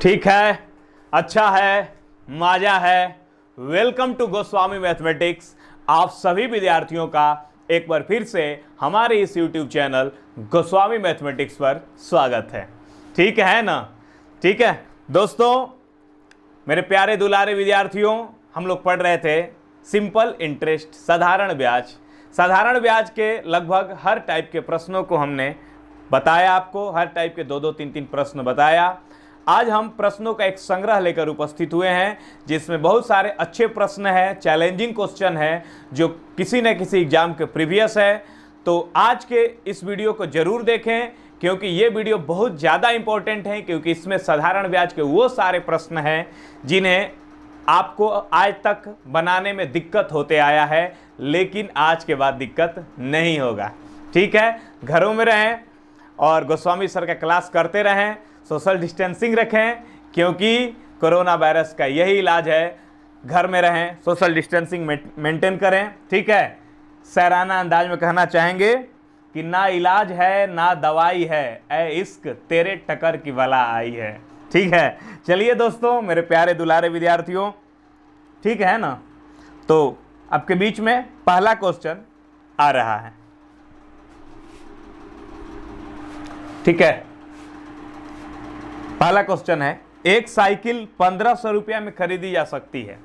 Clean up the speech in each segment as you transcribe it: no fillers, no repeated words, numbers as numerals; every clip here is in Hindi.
ठीक है, अच्छा है, मजा है। Welcome to Goswami mathematics. आप सभी विद्यार्थियों का एक बार फिर से हमारे इस YouTube चैनल गोस्वामी मैथमेटिक्स पर स्वागत है। ठीक है ना? ठीक है दोस्तों, मेरे प्यारे दुलारे विद्यार्थियों, हम लोग पढ़ रहे थे सिंपल इंटरेस्ट, साधारण ब्याज। साधारण ब्याज के लगभग हर टाइप के प्रश्नों को हमने बताया, आपको हर टाइप के दो तीन प्रश्न बताया। आज हम प्रश्नों का एक संग्रह लेकर उपस्थित हुए हैं जिसमें बहुत सारे अच्छे प्रश्न हैं, चैलेंजिंग क्वेश्चन है जो किसी न किसी एग्जाम के प्रीवियस है। तो आज के इस वीडियो को जरूर देखें क्योंकि ये वीडियो बहुत ज़्यादा इंपॉर्टेंट है, क्योंकि इसमें साधारण ब्याज के वो सारे प्रश्न हैं जिन्हें आपको आज तक बनाने में दिक्कत होते आया है, लेकिन आज के बाद दिक्कत नहीं होगा। ठीक है, घरों में रहें और गोस्वामी सर का क्लास करते रहें, सोशल डिस्टेंसिंग रखें क्योंकि कोरोना वायरस का यही इलाज है। घर में रहें, सोशल डिस्टेंसिंग मेंटेन करें। ठीक है, सैराना अंदाज में कहना चाहेंगे कि ना इलाज है ना दवाई है, ऐ इश्क तेरे टकर की बला आई है। ठीक है, चलिए दोस्तों, मेरे प्यारे दुलारे विद्यार्थियों, ठीक है ना? तो आपके बीच में पहला क्वेश्चन आ रहा है। ठीक है, पहला क्वेश्चन है, एक साइकिल 1500 रुपया में खरीदी जा सकती है।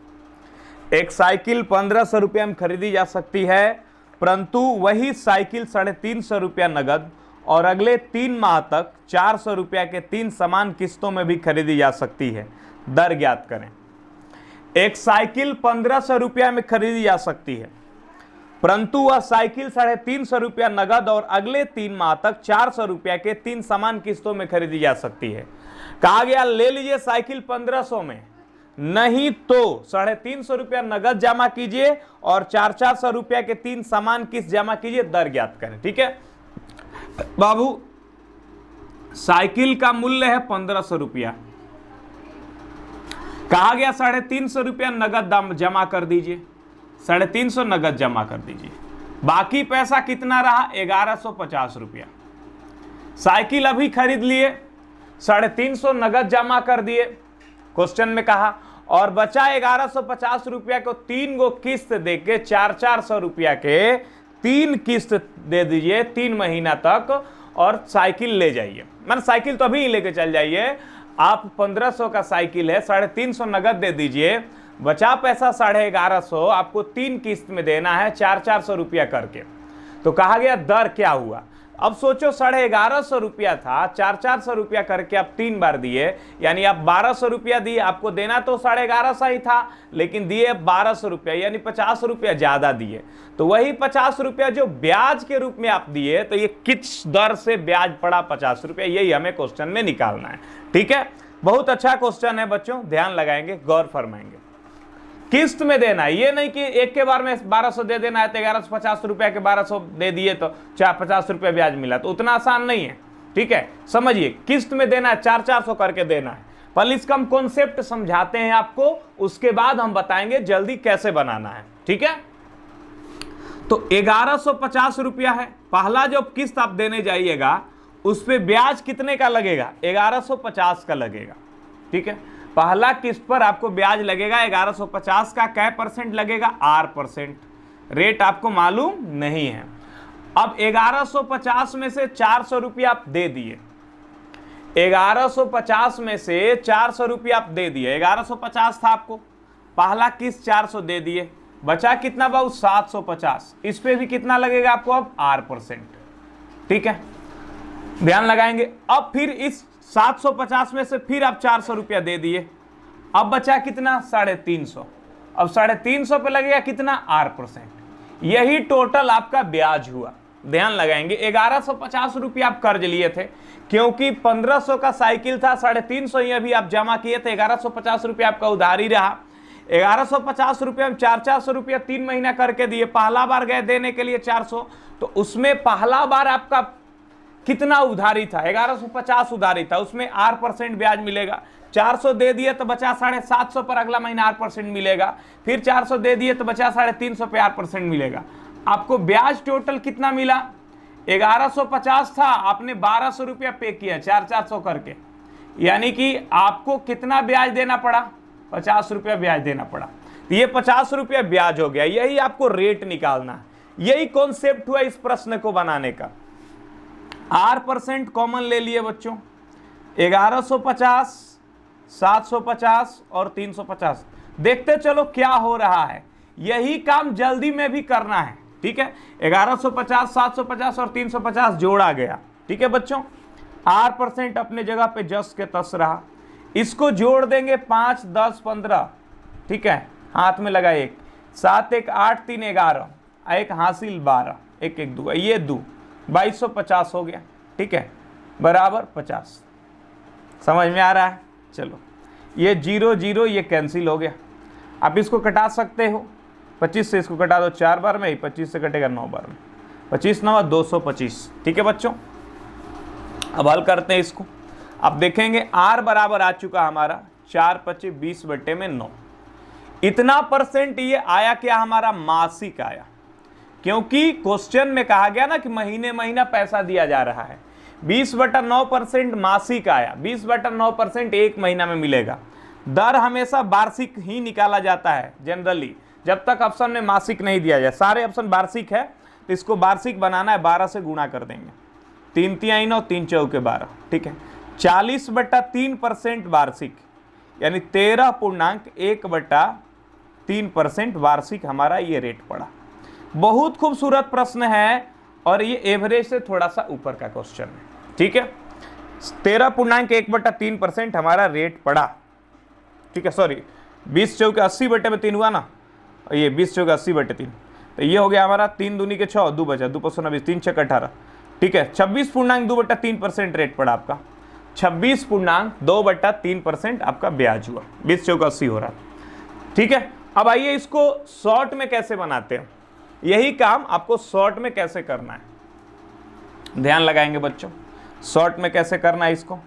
एक साइकिल 1500 रुपया में खरीदी जा सकती है, परंतु वही साइकिल 350 रुपया नगद और अगले 3 माह तक 400 रुपया के 3 समान किस्तों में भी खरीदी जा सकती है। दर ज्ञात करें। एक साइकिल 1500 रुपया में खरीदी जा सकती है, परंतु वह साइकिल 350 रुपया नगद और अगले 3 माह तक 400 रुपया के 3 समान किस्तों में खरीदी जा सकती है। कहा गया ले लीजिए साइकिल 1500 में, नहीं तो 350 रुपया नगद जमा कीजिए और 400 रुपया के 3 समान किस्त जमा कीजिए। दर ज्ञात करें। ठीक है बाबू, साइकिल का मूल्य है 1500 रुपया, कहा गया 350 रुपया नगद दाम जमा कर दीजिए, 350 नगद जमा कर दीजिए। बाकी पैसा कितना रहा? 1150 रुपया। साइकिल अभी खरीद लिए, 350 नगद जमा कर दिए, क्वेश्चन में कहा, और बचा 1150 रुपया को 3 गो किस्त देके 400 रुपया के 3 किस्त दे दीजिए 3 महीना तक और साइकिल ले जाइए। मैंने साइकिल तो अभी लेके चल जाइए। आप 1500 का साइकिल है, 350 नगद दे दीजिए, बचा पैसा 1150 आपको 3 किस्त में देना है 400 रुपया करके। तो कहा गया दर क्या हुआ? अब सोचो 1150 रुपया था, 400 रुपया करके आप 3 बार दिए, यानी आप 1200 रुपया दिए। आपको देना तो 1150 ही था, लेकिन दिए 1200 रुपया, यानी 50 रुपया ज्यादा दिए। तो वही 50 रुपया जो ब्याज के रूप में आप दिए, तो ये किस दर से ब्याज पड़ा 50 रुपया, यही हमें क्वेश्चन में निकालना है। ठीक है, बहुत अच्छा क्वेश्चन है बच्चों, ध्यान लगाएंगे, गौर फरमाएंगे। किस्त में देना है, ये नहीं कि एक के बार में 1200 दे देना है, तो 1150 रुपया के 1200 दे दिए तो 50 रुपया ब्याज मिला, तो उतना आसान नहीं है। ठीक है, समझिए, किस्त में देना है, 400 करके देना है। पहले इसका हम कॉन्सेप्ट समझाते हैं आपको, उसके बाद हम बताएंगे जल्दी कैसे बनाना है। ठीक है, तो 1150 रुपया है, पहला जो किस्त आप देने जाइएगा उस पर ब्याज कितने का लगेगा? 1150 का लगेगा। ठीक है, पहला किस्त पर आपको ब्याज लगेगा 1150 का। क्या परसेंट लगेगा? 8%। रेट आपको मालूम नहीं है। अब 1150 में से 400 रुपया आप दे दिए, 1150 में से 400 रुपया आप दे दिए, 1150 था आपको, पहला किस्त 400 दे दिए, बचा कितना बाबू? 750। इस पे भी कितना लगेगा आपको? अब 8%। ठीक है, ध्यान लगाएंगे। अब फिर इस 750 में से फिर आप 400 रुपया दे दिए, अब बचा कितना? 350। अब 350 पे लगेगा कितना? 8%। यही टोटल आपका ब्याज हुआ। ध्यान लगाएंगे, 1150 रुपया आप कर्ज लिए थे, क्योंकि 1500 का साइकिल था, 350 ही अभी आप जमा किए थे, 1150 रुपया आपका उधारी रहा। 1150 रुपया में 400 रुपया 3 महीना करके दिए, पहला बार गए देने के लिए 400, तो उसमें पहला बार आपका कितना उधारी था? 1150 उधारी था, उसमें 8% ब्याज मिलेगा। 400 दे दिए तो बचा 750 पर अगला महीना 8% मिलेगा, फिर 400 दे दिए तो बचा 350 पे 8% मिलेगा। आपको ब्याज टोटल कितना मिला? 1150 था, आपने 1200 रुपया पे किया 400 करके, यानी कि आपको कितना ब्याज देना पड़ा, 50 रुपया ब्याज देना पड़ा। तो ये 50 रुपया ब्याज हो गया, यही आपको रेट निकालना है। यही कॉन्सेप्ट हुआ इस प्रश्न को बनाने का। R% कॉमन ले लिए बच्चों, 1150, 750 और 350। देखते चलो क्या हो रहा है, यही काम जल्दी में भी करना है, ठीक है। 1150, 750 और 350 जोड़ा गया, ठीक है बच्चों। R% अपने जगह पे जस के तस रहा। इसको जोड़ देंगे 5, 10, 15, ठीक है। हाथ में लगा 1, 7 1 8 3 11, एक हासिल 12, 1 1 2, ये 2, 2250 हो गया, ठीक है, बराबर 50। समझ में आ रहा है? चलो ये 0 0 ये कैंसिल हो गया। आप इसको कटा सकते हो, 25 से इसको कटा दो 4 बार में, 25 से कटेगा 9 बार में, 25 9 225, ठीक है बच्चों। अब हल करते हैं इसको। अब देखेंगे R बराबर आ चुका हमारा 4 25 20/9। इतना परसेंट ये आया क्या हमारा, मासिक आया, क्योंकि क्वेश्चन में कहा गया ना कि महीने महीना पैसा दिया जा रहा है। 20/9% मासिक आया, 20/9% एक महीना में मिलेगा। दर हमेशा वार्षिक ही निकाला जाता है जनरली, जब तक ऑप्शन में मासिक नहीं दिया जाए। सारे ऑप्शन वार्षिक है तो इसको वार्षिक बनाना है, 12 से गुणा कर देंगे, 3 3 9 3 4 12, ठीक है। 40/3% वार्षिक, यानी 13.1/3% वार्षिक हमारा ये रेट पड़ा। बहुत खूबसूरत प्रश्न है और ये एवरेज से थोड़ा सा ऊपर का क्वेश्चन है, ठीक है। 13.1/3% हमारा रेट पड़ा, ठीक है। सॉरी 20 चौके 80/3 हुआ ना, ये 20 चौके 80/3, तो ये हो गया हमारा 3 दूनी के 6, 2 बचा, 2 5 20, 3 6 18, ठीक है। 26.2/3% रेट पड़ा आपका, 26.2/3% आपका ब्याज हुआ, 20 चौके 80 हो रहा, ठीक है। अब आइए इसको शॉर्ट में कैसे बनाते हैं, यही काम आपको शॉर्ट में कैसे करना है, ध्यान लगाएंगे बच्चों। शॉर्ट में कैसे करना है इसको,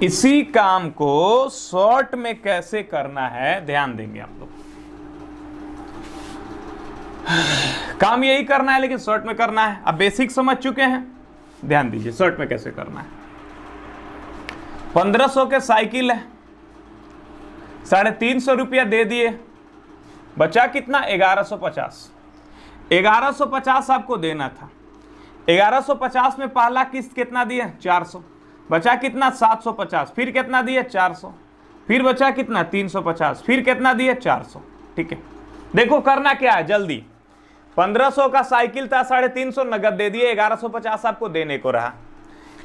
इसी काम को शॉर्ट में कैसे करना है ध्यान देंगे आप लोग। काम यही करना है लेकिन शॉर्ट में करना है। अब बेसिक समझ चुके हैं, ध्यान दीजिए शॉर्ट में कैसे करना है। 1500 के साइकिल है, 350 रुपया दे दिए, बचा कितना 1150। 1150 आपको देना था। 1150 में पहला किस्त कितना दिया 400, बचा कितना 750, फिर कितना दिया 400, फिर बचा कितना 350, फिर कितना दिया 400, ठीक है। देखो करना क्या है जल्दी, 1500 का साइकिल था, 350 नगद दे दिए, 1150 आपको देने को रहा।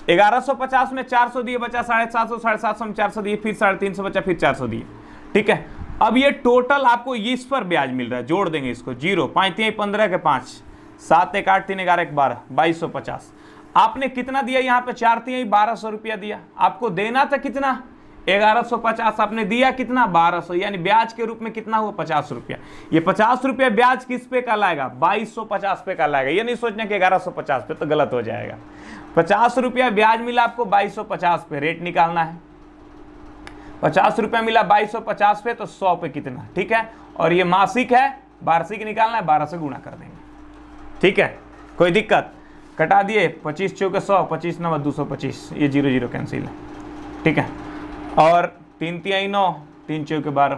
1150 में 400 दिए, बचा 750, 750 में 400 दिए, फिर 350 बचा, फिर 400 दिए, ठीक है। अब ये टोटल आपको इस पर ब्याज मिल रहा है, जोड़ देंगे इसको, 0 5 3 15 के 5, 7 1 8 3 11 1 12, 2250। आपने कितना दिया यहाँ पे 4 3 1200 रुपया दिया, आपको देना था कितना 1150, आपने दिया कितना 1200, यानी ब्याज के रूप में कितना हुआ 50 रुपया। ये 50 रुपया ब्याज किस पे कहलाएगा 2250 पे कहलाएगा। ये नहीं सोचना कि 1150 पे, तो गलत हो जाएगा। 50 रुपया ब्याज मिला आपको 2250 पे, रेट निकालना है। 50 रुपया मिला 2250 पे, तो 100 पे कितना, ठीक है। और ये मासिक है, वार्षिक निकालना है, 12 से गुणा कर देंगे, ठीक है। कोई दिक्कत, कटा दिए, 25 चौके 100, 25 9 225, ये 0 0 कैंसिल है, ठीक है। और 3 3 9, 3 चौके 12,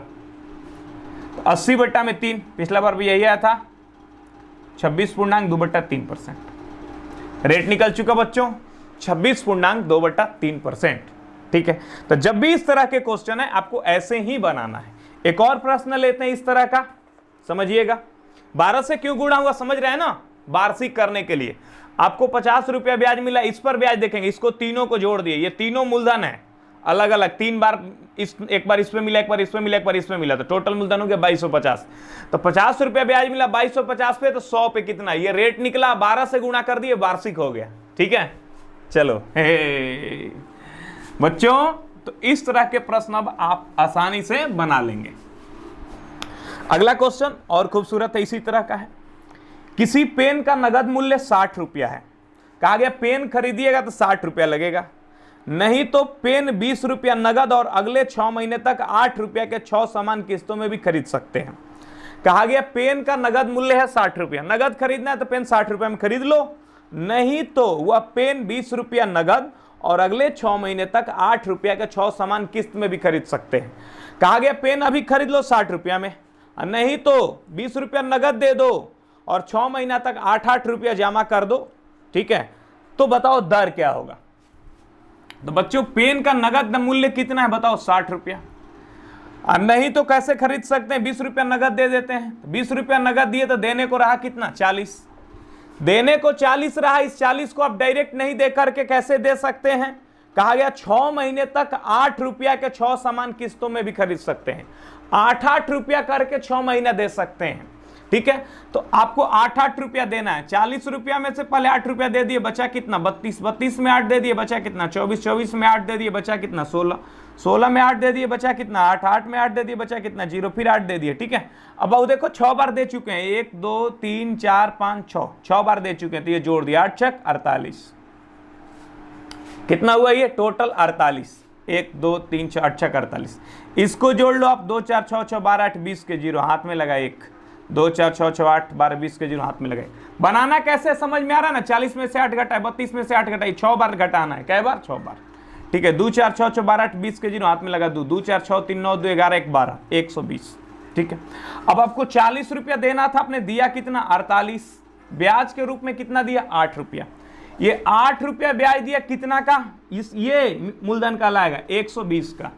तो 80/3, पिछला बार भी यही आया था, 26.2/3%। रेट निकल चुका बच्चों 26.2/3%, ठीक है। तो जब भी इस तरह के क्वेश्चन है आपको ऐसे ही बनाना है। एक और प्रश्न लेते हैं इस तरह का, समझिएगा। 12 से क्यों गुणा हुआ समझ रहे हैं ना, वार्षिक करने के लिए। आपको 50 रुपया ब्याज मिला, इस पर ब्याज देखेंगे, इसको तीनों को जोड़ दिए, ये तीनों मूलधन है अलग अलग, 3 बार एक बार इसमें मिला, एक बार इसमें मिला, एक बार इसमें मिला, तो टोटल मूलधन हो गया 2250। तो 50 रुपया ब्याज मिला 2250 पे, तो 100 पे कितना, ये रेट निकला, 12 से गुणा कर दिए, वार्षिक हो गया, ठीक है। चलो बच्चों, तो इस तरह के प्रश्न अब आप आसानी से बना लेंगे। अगला क्वेश्चन और खूबसूरत है, इसी तरह का है। किसी पेन का नगद मूल्य 60 रुपया है, कहा गया पेन खरीदिएगा तो 60 रुपया लगेगा, नहीं तो पेन 20 रुपया नगद और अगले 6 महीने तक 8 रुपया के 6 समान किस्तों में भी खरीद सकते हैं। कहा गया पेन का नगद मूल्य है 60 रुपया, नगद खरीदना है तो पेन 60 रुपया में खरीद लो, नहीं तो वह पेन 20 रुपया नगद और अगले 6 महीने तक 8 रुपया के 6 समान किस्त में भी खरीद सकते हैं। कहा गया पेन अभी खरीद लो 60 रुपया में, नहीं तो 20 रुपया नगद दे दो और 6 महीना तक 8-8 रुपया जमा कर दो। ठीक है, तो बताओ दर क्या होगा। तो बच्चों पेन का नगद मूल्य कितना है बताओ, 60 रुपया। नहीं तो कैसे खरीद सकते हैं, 20 रुपया नगद दे देते हैं। 20 रुपया नगद दिए तो देने को रहा कितना, 40। देने को 40 रहा, इस 40 को आप डायरेक्ट नहीं दे करके कैसे दे सकते हैं। कहा गया 6 महीने तक 8 रुपया के 6 समान किस्तों में भी खरीद सकते हैं। 8-8 रुपया करके 6 महीना दे सकते हैं। ठीक है, तो आपको 8-8 रुपया देना है। 40 रुपया में से पहले 8 रुपया दे दिए, बचा कितना 32। 32 में 8 दे दिए, बचा कितना 24। 24 में 8 दे दिए, बचा कितना 16। 16 में 8 दे दिए, बचा कितना 8। 8 में 8 दे दिए, बचा कितना 0। फिर 8 दे दिए। ठीक है, अब आओ देखो 6 बार दे चुके हैं, 1 2 3 4 5 6, 6 बार दे चुके हैं। तो ये जोड़ दिया 8 छक 48। कितना हुआ ये टोटल 48। 1 2 3 4 8 छक 48। इसको जोड़ लो आप, 2 4 6 6 12 8 20 के 0 हाथ में लगा 1। 2 4 6 6 8 12 20 के 0 हाथ में लगाए। बनाना कैसे समझ में आ रहा है ना, 40 में से 8 घटाए, 32 में से 8 घटाई, 6 बार घटाना है। कै बार, 6 बार। ठीक है, 2 4 6 6 12 8 20 के 0 हाथ में लगा 2 2 4 6 3 9 2 11 1 12 120। ठीक है, अब आपको 40 रुपया देना था, आपने दिया कितना 48। ब्याज के रूप में कितना दिया 8 रुपया। ये 8 रुपया ब्याज दिया कितना का, ये मूलधन का लाएगा 120 का,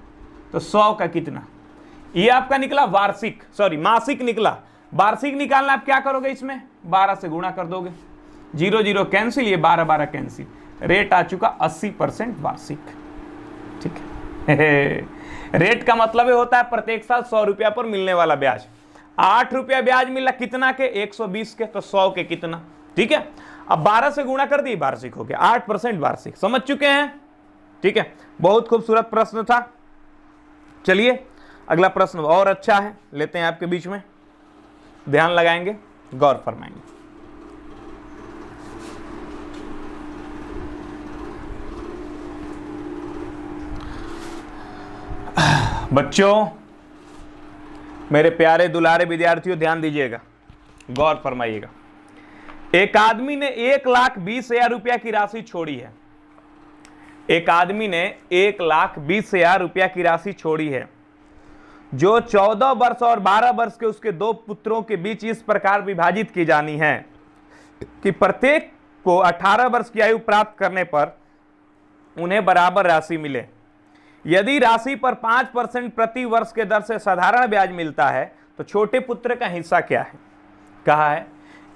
तो 100 का कितना, ये आपका निकला वार्षिक, सॉरी मासिक निकला। वार्षिक निकालना आप क्या करोगे, इसमें 12 से गुणा कर दोगे, 0 0 कैंसिल, ये 12 12 कैंसिल। रेट आ चुका 80% वार्षिक। ठीक है, रेट का मतलब ये होता है प्रत्येक साल 100 रुपया पर मिलने वाला ब्याज। 8 रुपया ब्याज मिला कितना के, 120 के, तो 100 के कितना। ठीक है, अब 12 से गुणा कर दिए, वार्षिक हो गया 8% वार्षिक। समझ चुके हैं। ठीक है, बहुत खूबसूरत प्रश्न था। चलिए अगला प्रश्न और अच्छा है, लेते हैं आपके बीच में, ध्यान लगाएंगे, गौर फरमाएंगे। बच्चों, मेरे प्यारे दुलारे विद्यार्थियों, ध्यान दीजिएगा, गौर फरमाइएगा। एक आदमी ने 1,20,000 रुपया की राशि छोड़ी है। एक आदमी ने 1,20,000 रुपया की राशि छोड़ी है, जो 14 वर्ष और 12 वर्ष के उसके 2 पुत्रों के बीच इस प्रकार विभाजित की जानी है कि प्रत्येक को 18 वर्ष की आयु प्राप्त करने पर उन्हें बराबर राशि मिले। यदि राशि पर 5% प्रति वर्ष के दर से साधारण ब्याज मिलता है तो छोटे पुत्र का हिस्सा क्या है। कहा है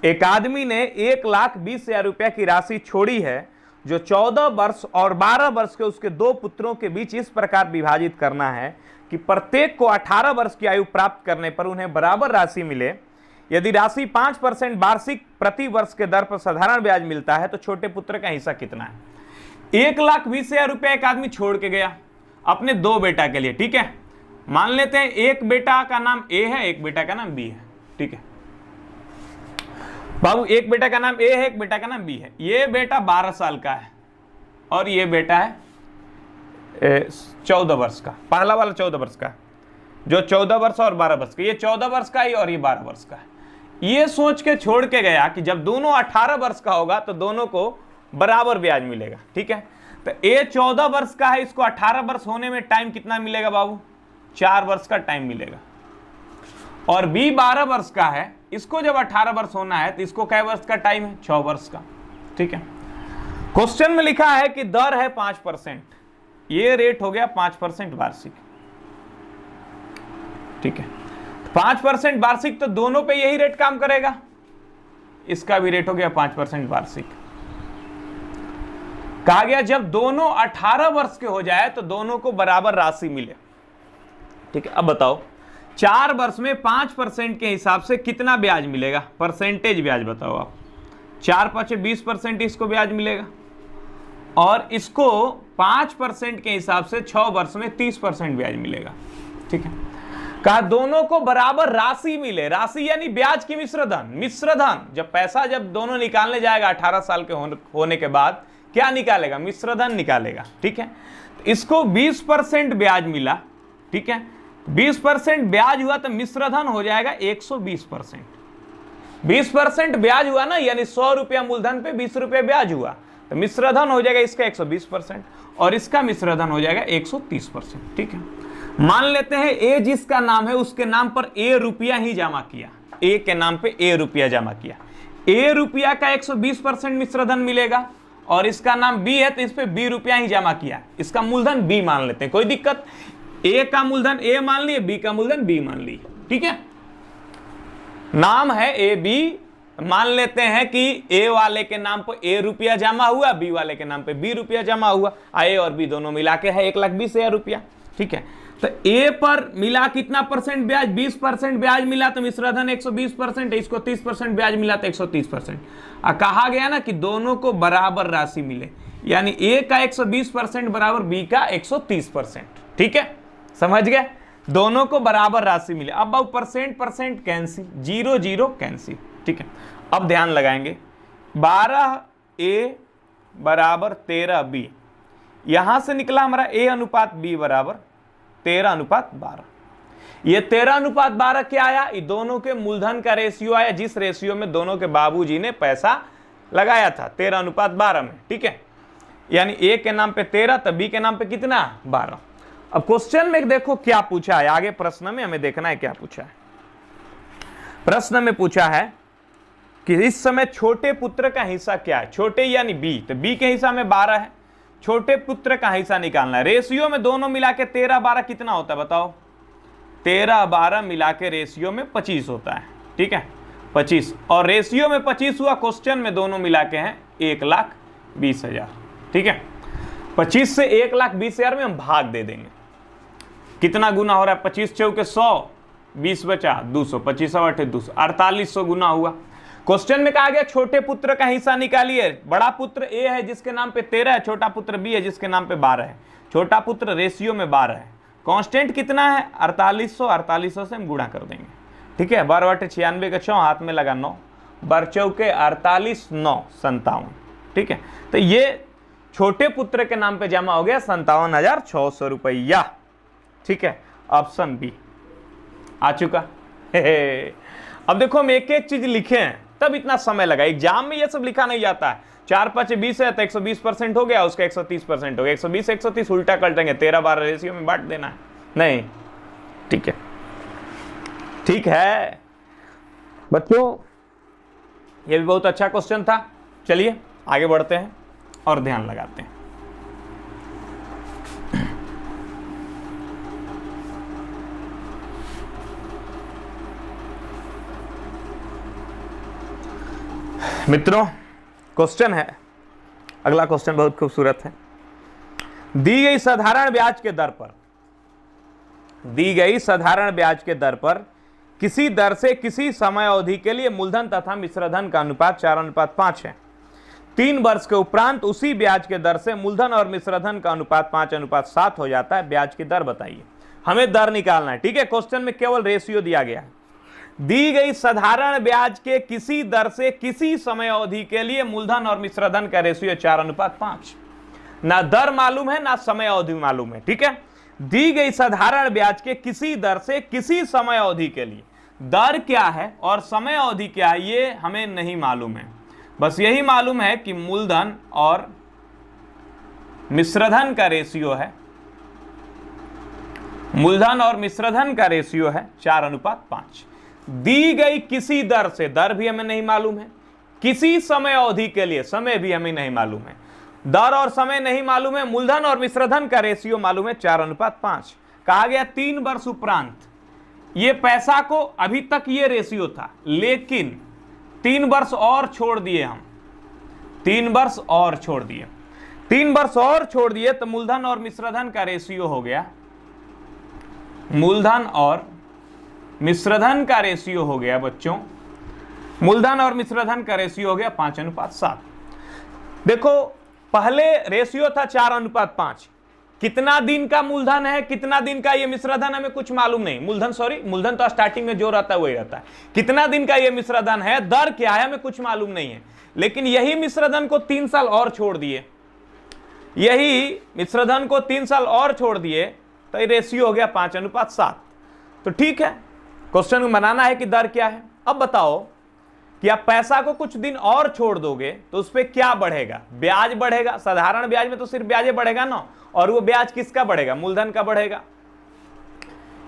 एक आदमी ने 1,20,000 रुपया की राशि छोड़ी है, जो 14 वर्ष और 12 वर्ष के उसके 2 पुत्रों के बीच इस प्रकार विभाजित करना है कि प्रत्येक को 18 वर्ष की आयु प्राप्त करने पर उन्हें बराबर राशि मिले। यदि राशि 5% वार्षिक प्रति वर्ष के दर पर साधारण ब्याज मिलता है तो छोटे पुत्र का हिस्सा कितना है। 1,20,000 रुपया एक आदमी छोड़ के गया अपने 2 बेटा के लिए। ठीक है, मान लेते हैं एक बेटा का नाम ए है, एक बेटा का नाम बी है। ठीक है बाबू, एक बेटा का नाम ए है, एक बेटा का नाम बी है। ये बेटा 12 साल का है और ये बेटा है 14 वर्ष का। पहला वाला 14 वर्ष का, जो 14 वर्ष और 12 वर्ष का, ये 14 वर्ष का ही और ये 12 वर्ष का है। ये सोच के छोड़ के गया कि जब दोनों 18 वर्ष का होगा तो दोनों को बराबर ब्याज मिलेगा। ठीक है, तो ए 14 वर्ष का है, इसको 18 वर्ष होने में टाइम कितना मिलेगा बाबू, 4 वर्ष का टाइम मिलेगा। और बी 12 वर्ष का है, इसको जब 18 वर्ष होना है तो इसको कै वर्ष का टाइम है, 6 वर्ष का। ठीक है, क्वेश्चन में लिखा है कि दर है 5%, ये रेट हो गया 5% वार्षिक। ठीक है, 5% वार्षिक, तो दोनों पे यही रेट काम करेगा, इसका भी रेट हो गया 5% वार्षिक। कहा गया जब दोनों 18 वर्ष के हो जाए तो दोनों को बराबर राशि मिले। ठीक है, अब बताओ 4 वर्ष में 5% के हिसाब से कितना ब्याज मिलेगा, परसेंटेज ब्याज बताओ आप। 4 5 20% इसको ब्याज मिलेगा और इसको 5% के हिसाब से 6 वर्ष में 30% ब्याज मिलेगा। ठीक है, कहा दोनों को बराबर राशि मिले। राशि यानी ब्याज की मिश्रधन। मिश्रधन जब पैसा जब दोनों निकालने जाएगा 18 साल के होने के बाद क्या निकालेगा, मिश्रधन निकालेगा। ठीक है, तो इसको 20% ब्याज मिला। ठीक है, 20% ब्याज हुआ तो मिश्रधन हो जाएगा 120%। 20% ब्याज हुआ ना, यानी 100 रुपया मूलधन पे 20 रुपया ब्याज हुआ, तो मिश्रधन हो जाएगा इसका 120% और इसका मिश्रधन हो जाएगा 130%। ठीक है, मान लेते हैं ए जिसका नाम है उसके नाम पर ए रुपया ही जमा किया, ए के नाम पे ए रुपया जमा किया, ए रुपया का 120% मिश्रधन मिलेगा और इसका नाम बी है तो इस पे बी रुपया ही जमा किया, इसका मूलधन बी मान लेते हैं, कोई दिक्कत। ए का मूलधन ए मान लिए, बी का मूलधन बी मान लिए। ठीक है, नाम है ए बी, मान लेते हैं कि ए वाले के नाम पर ए रुपया जमा हुआ, बी वाले के नाम पे बी रुपया जमा हुआ, ए और बी दोनों मिला के है 1,20,000 रुपया। ठीक है, तो ए पर मिला कितना परसेंट ब्याज, 20% ब्याज मिला तो मिश्रधन 120%, इसको 30% ब्याज मिला तो 130%। कहा गया ना कि दोनों को बराबर राशि मिले, यानी ए का 120% बराबर बी का 130%। ठीक है, समझ गए, दोनों को बराबर राशि मिले। अब परसेंट कैंसिल, 0 0 कैंसिल। ठीक है, अब ध्यान लगाएंगे, 12A बराबर 13B, यहां से निकला हमारा A अनुपात B बराबर 13:12। ये 13:12 क्या आया, ये दोनों के मूलधन का रेशियो आया, जिस रेशियो में दोनों के बाबूजी ने पैसा लगाया था 13:12 में। ठीक है, यानी A के नाम पे 13 तो B के नाम पे कितना, 12। अब क्वेश्चन में देखो क्या पूछा है, आगे प्रश्न में हमें देखना है क्या पूछा है। प्रश्न में पूछा है कि इस समय छोटे पुत्र का हिस्सा क्या है, छोटे यानी बी, तो बी के हिस्सा में 12 है, छोटे पुत्र का हिस्सा निकालना है। रेशियो में दोनों मिला के 13-12 कितना होता है बताओ, 13-12 मिला के रेशियो में 25 होता है। ठीक है, 25, और रेशियो में 25 हुआ, क्वेश्चन में दोनों मिला के हैं 1,20,000। ठीक है, 25 से 1,20,000 में हम भाग दे देंगे, कितना गुना हो रहा है, 25 चौके 100, 20 बचा 200, 25 8 200, 4800 गुना हुआ। क्वेश्चन में कहा गया छोटे पुत्र का हिस्सा निकालिए, बड़ा पुत्र ए है जिसके नाम पे 13 है, छोटा पुत्र बी है जिसके नाम पे 12 है, छोटा पुत्र रेशियो में 12 है, कांस्टेंट कितना है 4800, 4800 से हम गुणा कर देंगे। ठीक है, 12/96 का 6, हाथ में लगा 9, बर चौके 48, 9 57। ठीक है, तो ये छोटे पुत्र के नाम पे जमा हो गया 57,600 रुपया। ठीक है, ऑप्शन बी आ चुका। अब देखो हम एक एक चीज लिखे हैं, तब इतना समय लगा, एग्जाम में ये सब लिखा नहीं जाता है। 4×5 20 है तो 120% हो गया, उसका 130% हो गया, 120 130 उल्टा कलटेंगे, 13-12 रेशियो में बांट देना है, नहीं। ठीक है, ठीक है बच्चों, ये भी बहुत अच्छा क्वेश्चन था। चलिए आगे बढ़ते हैं और ध्यान लगाते हैं। मित्रों, क्वेश्चन है, अगला क्वेश्चन बहुत खूबसूरत है। दी गई साधारण ब्याज के दर पर, दी गई साधारण ब्याज के दर पर किसी दर से किसी समय अवधि के लिए मूलधन तथा मिश्रधन का अनुपात 4:5 है। 3 वर्ष के उपरांत उसी ब्याज के दर से मूलधन और मिश्रधन का अनुपात 5:7 हो जाता है। ब्याज की दर बताइए, हमें दर निकालना है। ठीक है, क्वेश्चन में केवल रेशियो दिया गया है। दी गई साधारण ब्याज के किसी दर से किसी समय अवधि के लिए मूलधन और मिश्रधन का रेशियो 4:5। ना दर मालूम है ना समय अवधि मालूम है। ठीक है, दी गई साधारण ब्याज के किसी दर से किसी समय अवधि के लिए दर क्या है और समय अवधि क्या है ये हमें नहीं मालूम है। बस यही मालूम है कि मूलधन और मिश्रधन का रेशियो है, मूलधन और मिश्रधन का रेशियो है 4:5। दी गई किसी दर से, दर भी हमें नहीं मालूम है, किसी समय अवधि के लिए, समय भी हमें नहीं मालूम है, दर और समय नहीं मालूम है, मूलधन और मिश्रधन का रेशियो मालूम है 4:5। कहा गया 3 वर्ष उपरांत ये पैसा को, अभी तक ये रेशियो था लेकिन 3 वर्ष और छोड़ दिए हम, 3 वर्ष और छोड़ दिए, 3 वर्ष और छोड़ दिए तो मूलधन और मिश्रधन का रेशियो हो गया, मूलधन और मिश्रधन का रेशियो हो गया बच्चों, मूलधन और मिश्रधन का रेशियो हो गया 5:7। देखो पहले रेशियो था 4:5, कितना दिन का मूलधन है कितना दिन का ये मिश्रधन हमें कुछ मालूम नहीं, मूलधन तो स्टार्टिंग में जो रहता है वही रहता है, कितना दिन का ये मिश्रधन है, दर क्या है हमें कुछ मालूम नहीं है। लेकिन यही मिश्रधन को 3 साल और छोड़ दिए, यही मिश्रधन को 3 साल और छोड़ दिए तो ये रेशियो हो गया 5:7। तो ठीक है, क्वेश्चन बनाना है कि दर क्या है। अब बताओ कि आप पैसा को कुछ दिन और छोड़ दोगे तो उस पर क्या बढ़ेगा, ब्याज बढ़ेगा। साधारण ब्याज में तो सिर्फ ब्याज बढ़ेगा ना, और वो ब्याज किसका बढ़ेगा, मूलधन का बढ़ेगा।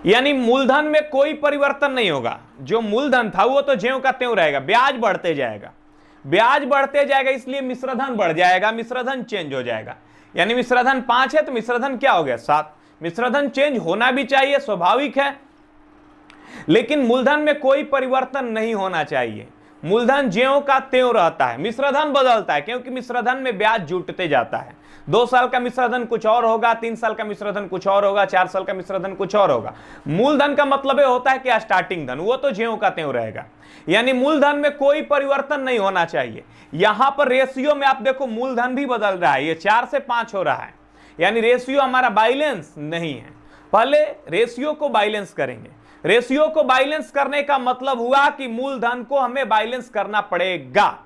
यानी मूलधन में कोई परिवर्तन नहीं होगा, जो मूलधन था वो तो ज्यों का त्यों रहेगा, ब्याज बढ़ते जाएगा, ब्याज बढ़ते जाएगा, इसलिए मिश्रधन बढ़ जाएगा, मिश्रधन चेंज हो जाएगा। यानी मिश्रधन 5 है तो मिश्रधन क्या हो गया, 7। मिश्रधन चेंज होना भी चाहिए, स्वाभाविक है, लेकिन मूलधन में कोई परिवर्तन नहीं होना चाहिए। मूलधन ज्यों का त्यों रहता है, मिश्रधन बदलता है, क्योंकि मिश्रधन में ब्याज जुटते जाता है। 2 साल का मिश्रधन कुछ और होगा, 3 साल का मिश्रधन कुछ और होगा, 4 साल का मिश्रधन कुछ और होगा। मूलधन का मतलब ये होता है कि स्टार्टिंग धन वो तो ज्यों का त्यों रहेगा, यानी मूलधन में कोई परिवर्तन नहीं होना चाहिए। यहां पर रेशियो में आप देखो मूलधन भी बदल रहा है, ये 4 से 5 हो रहा है, यानी रेशियो हमारा बैलेंस नहीं है। पहले रेशियो को बैलेंस करेंगे। रेशियो को बैलेंस करने का मतलब हुआ कि मूलधन को हमें बैलेंस करना पड़ेगा।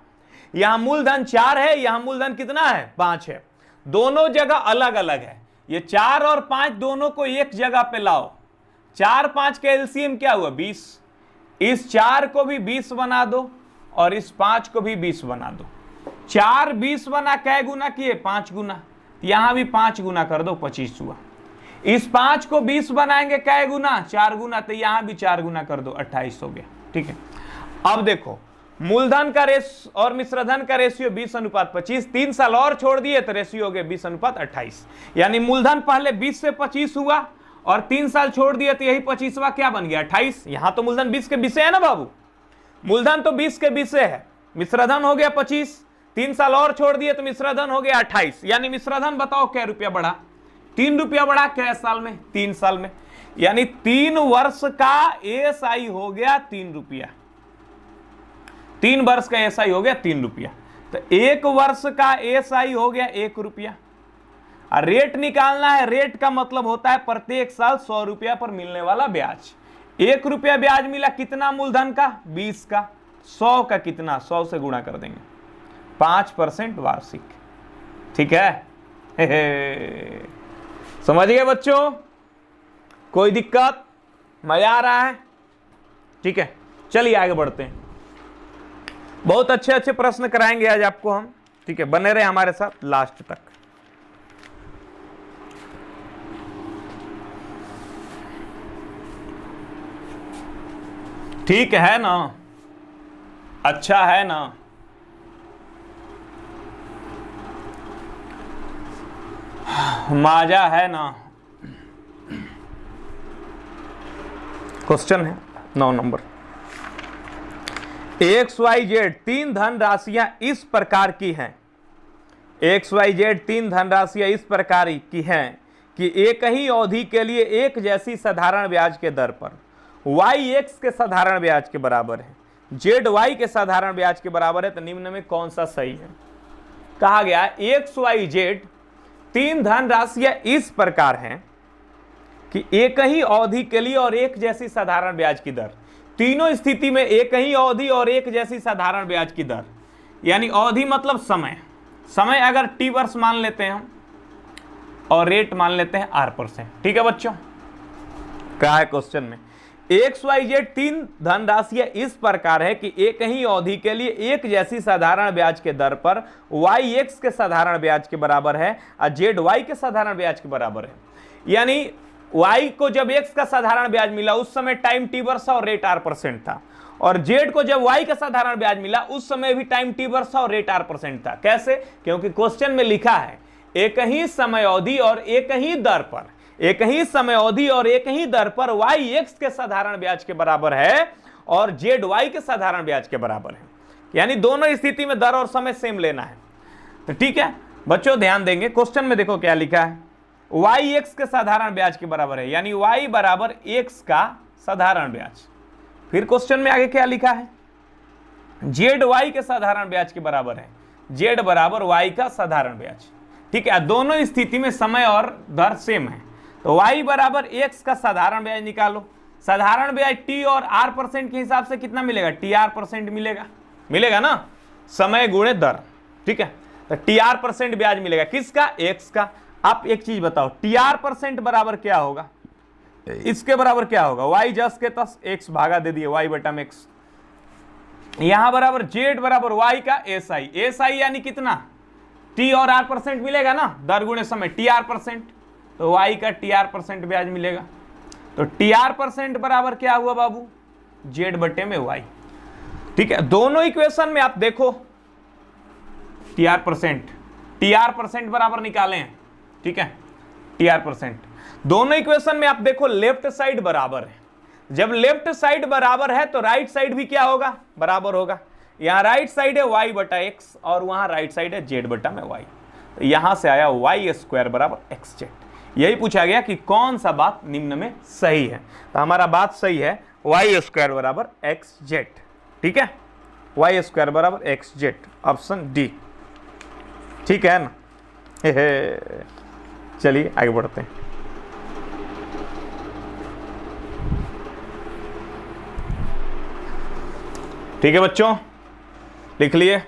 यहां मूलधन 4 है, यहां मूलधन कितना है, 5 है, दोनों जगह अलग अलग है। ये 4 और 5 दोनों को एक जगह पे लाओ, 4 5 का एलसीएम क्या हुआ, 20। इस 4 को भी 20 बना दो और इस 5 को भी 20 बना दो। 4 20 बना, कै गुना किए, 5 गुना, यहां भी 5 गुना कर दो, 25 हुआ। इस 5 को 20 बनाएंगे कै गुना, 4 गुना, तो यहां भी 4 गुना कर दो, 28 हो गया। ठीक है, अब देखो मूलधन का रेस और मिश्रधन का रेशियो 20:25, 3 साल और छोड़ दिए तो रेशियो हो गया 20:28। यानी मूलधन पहले 20 से 25 हुआ और 3 साल छोड़ दिए तो यही 25वां क्या बन गया, 28। यहां तो मूलधन 20 के 20 है ना बाबू, मूलधन तो 20 के 20 है, मिश्रधन हो गया 25, 3 साल और छोड़ दिए तो मिश्रधन हो गया 28। यानी मिश्रधन बताओ क्या रुपया बढ़ा, 3 रुपया बढ़ा, क्या साल में, 3 साल में। यानी 3 वर्ष का एएसआई हो गया 3 रुपया, 3 वर्ष का एएसआई हो गया 3 रुपया, तो 1 वर्ष का एएसआई हो गया 1 रुपया। और रेट निकालना है, रेट का मतलब होता है प्रत्येक साल 100 रुपया पर मिलने वाला ब्याज। 1 रुपया ब्याज मिला, कितना मूलधन का, 20 का, 100 का कितना, 100 से गुणा कर देंगे, 5% वार्षिक। ठीक है, समझ गए बच्चों, कोई दिक्कत, मजा आ रहा है। ठीक है, चलिए आगे बढ़ते हैं, बहुत अच्छे अच्छे प्रश्न कराएंगे आज आपको हम। ठीक है, बने रहे हमारे साथ लास्ट तक। ठीक है ना, अच्छा है ना, मजा है ना। क्वेश्चन है 9 नंबर, XYZ 3 धनराशियां इस प्रकार की हैं, XYZ 3 धनराशियां इस प्रकार की हैं कि एक ही अवधि के लिए एक जैसी साधारण ब्याज के दर पर YX के साधारण ब्याज के बराबर है, ZY के साधारण ब्याज के बराबर है, तो निम्न में कौन सा सही है। कहा गया XYZ 3 धनराशियां इस प्रकार हैं कि एक ही अवधि के लिए और एक जैसी साधारण ब्याज की दर, तीनों स्थिति में एक ही अवधि और एक जैसी साधारण ब्याज की दर, यानी अवधि मतलब समय, समय अगर T वर्ष मान लेते हैं हम और रेट मान लेते हैं R%। ठीक है बच्चों, कहा है क्वेश्चन में XYZ 3 धनराशियां इस प्रकार है कि एक ही अवधि के लिए एक जैसी साधारण ब्याज के दर पर YX के साधारण ब्याज के बराबर है और ZY के साधारण ब्याज के बराबर है। यानी Y को जब X का साधारण ब्याज मिला उस समय टाइम T वर्ष और रेट R% था, और Z को जब Y का साधारण ब्याज मिला उस समय भी टाइम T वर्ष और रेट R% था। कैसे, क्योंकि क्वेश्चन में लिखा है एक ही समय अवधि और एक ही दर पर, एक ही समय अवधि और एक ही दर पर YX के साधारण ब्याज के बराबर है और ZY के साधारण ब्याज के बराबर है, यानी दोनों स्थिति में दर और समय सेम लेना है। तो ठीक है बच्चों, ध्यान देंगे, क्वेश्चन में देखो क्या लिखा है, YX के साधारण ब्याज के बराबर है, यानी Y बराबर X का साधारण ब्याज। फिर क्वेश्चन में आगे क्या लिखा है, ZY के साधारण ब्याज के बराबर है, Z बराबर Y का साधारण ब्याज। ठीक है, दोनों स्थिति में समय और दर सेम है, तो Y बराबर X का साधारण ब्याज निकालो। साधारण ब्याज T और R% के हिसाब से कितना मिलेगा, TR% मिलेगा, मिलेगा ना, समय गुणे दर। ठीक है, तो TR% ब्याज मिलेगा, किसका, X का। आप एक चीज बताओ, TR% बराबर क्या होगा, इसके बराबर क्या होगा, Y जस के तस X भागा दे दिए Y बटा में X। यहां बराबर जेड बराबर वाई का एस आई यानी कितना, टी और आर परसेंट मिलेगा ना, दर गुणे समय टी आर परसेंट, तो वाई का टी आर परसेंट ब्याज मिलेगा। तो टी आर परसेंट बराबर क्या हुआ बाबू, जेड बटे में वाई। ठीक है, दोनों इक्वेशन में आप देखो टी आर परसेंट बराबर निकाले हैं। ठीक है, टी आर परसेंट दोनों इक्वेशन में आप देखो लेफ्ट साइड बराबर है। जब लेफ्ट साइड बराबर है तो राइट साइड भी क्या होगा, बराबर होगा। यहां राइट साइड है वाई बटा एक्स और वहां राइट साइड है जेड बटा में वाई, तो यहां से आया वाई स्क्वायर बराबर एक्स जेड। यही पूछा गया कि कौन सा बात निम्न में सही है, तो हमारा बात सही है वाई स्क्वायर बराबर एक्स जेड। ठीक है, वाई स्क्वायर बराबर एक्स जेड, ऑप्शन डी। ठीक है ना, चलिए आगे बढ़ते हैं। ठीक है बच्चों, लिख लिए।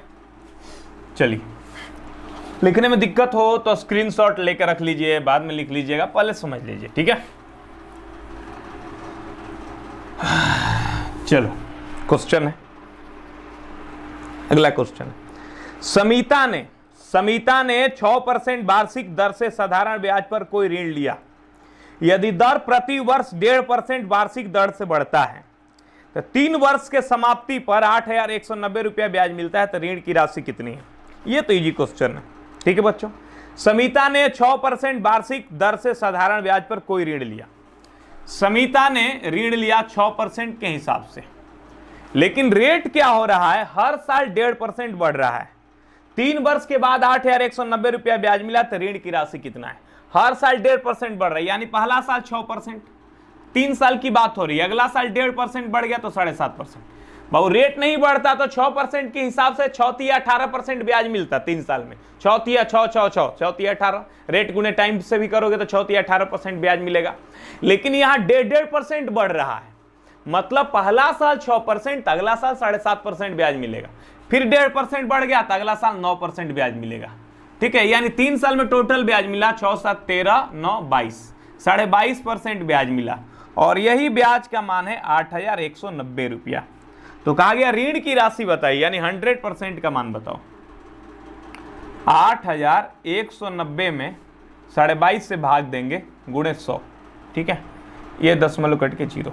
चलिए, लिखने में दिक्कत हो तो स्क्रीनशॉट लेकर रख लीजिए, बाद में लिख लीजिएगा, पहले समझ लीजिए। ठीक है, चलो क्वेश्चन है, अगला क्वेश्चन है। समिता ने 6% वार्षिक दर से साधारण ब्याज पर कोई ऋण लिया। यदि दर प्रति वर्ष 1.5% वार्षिक दर से बढ़ता है तो 3 वर्ष के समाप्ति पर 8,190 रुपया ब्याज मिलता है, तो ऋण की राशि कितनी है। ये तो इजी क्वेश्चन है। ठीक है बच्चों, समिता ने 6% वार्षिक दर से साधारण ब्याज पर कोई ऋण लिया। समिता ने ऋण लिया 6% के हिसाब से, लेकिन रेट क्या हो रहा है, हर साल 1.5% बढ़ रहा है। 3 वर्ष के बाद 8,190 रुपया ब्याज मिला, तो ऋण की राशि कितना है, हर साल 1.5% बढ़ रहा है। यानी पहला साल 6%, 3 साल की बात हो रही है, अगला साल 1.5% बढ़ गया तो 7.5%। बहु रेट नहीं बढ़ता तो 6% के हिसाब से 6 18% ब्याज मिलता 3 साल में। 6 6 18, रेट गुने टाइम से भी करोगे तो 6 18% ब्याज मिलेगा। लेकिन यहां 1.5% बढ़ रहा है, मतलब पहला साल 6%, अगला साल 7.5% ब्याज मिलेगा, फिर 1.5% बढ़ गया तो अगला साल 9% ब्याज मिलेगा। ठीक है, यानी 3 साल में टोटल ब्याज मिला 6 7 13 9 22, 22.5% ब्याज मिला, और यही ब्याज का मान है 8,190 रुपया। तो कहा गया ऋण की राशि बताइए, यानी 100% का मान बताओ। 8,190 में 22.5 से भाग देंगे गुणे 100। ठीक है, ये दशमलव कट के 0,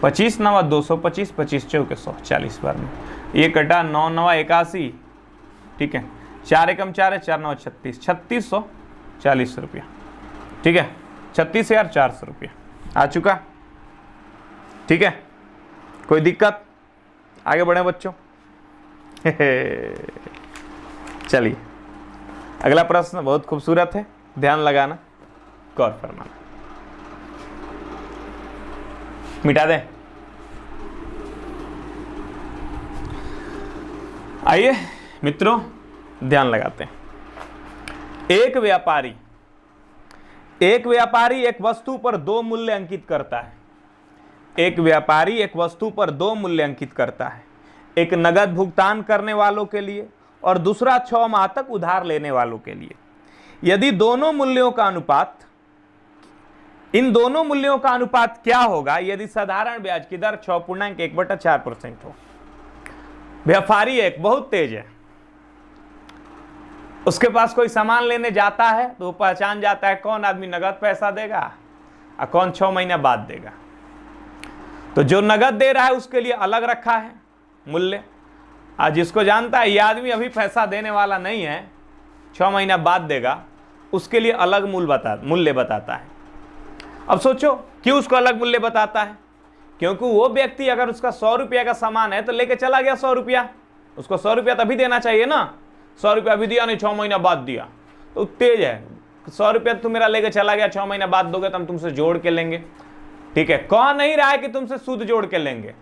25 9 200, 25 25 चौके 100, 40 बार में ये कटा 9 9 81। ठीक है, 4 एकम 4 है, 4 9 36, 3640 रुपया। ठीक है, 36,400 रुपया आ चुका। ठीक है, कोई दिक्कत, आगे बढ़े बच्चों। चलिए, अगला प्रश्न बहुत खूबसूरत है, ध्यान लगाना, गौर फरमाना। मिटा दें, आइए मित्रों ध्यान लगाते हैं। एक व्यापारी एक वस्तु पर 2 मूल्य अंकित करता है। एक व्यापारी एक वस्तु पर 2 मूल्य अंकित करता है, एक नगद भुगतान करने वालों के लिए और दूसरा 6 माह तक उधार लेने वालों के लिए। यदि इन दोनों मूल्यों का अनुपात क्या होगा यदि साधारण ब्याज की दर 6.1/4% हो। व्यापारी एक बहुत तेज है, उसके पास कोई सामान लेने जाता है तो वो पहचान जाता है कौन आदमी नगद पैसा देगा और कौन 6 महीना बाद देगा। तो जो नगद दे रहा है उसके लिए अलग रखा है मूल्य, और जिसको जानता है ये आदमी अभी पैसा देने वाला नहीं है, 6 महीना बाद देगा, उसके लिए अलग मूल्य बताता है। अब सोचो क्यों उसको अलग मूल्य बताता है, क्योंकि वो व्यक्ति अगर उसका 100 रुपया का सामान है तो लेके चला गया 100 रुपया, उसको 100 रुपया तभी देना चाहिए ना, 100 रुपया अभी दिया नहीं 6 महीना बाद दिया, तो तेज है। 100 रुपया तो मेरा लेके चला गया, 6 महीना बाद दोगे तो हम तुमसे जोड़ के लेंगे। ठीक है, कौन नहीं रहा है कि तुमसे सूद जोड़ के लेंगे,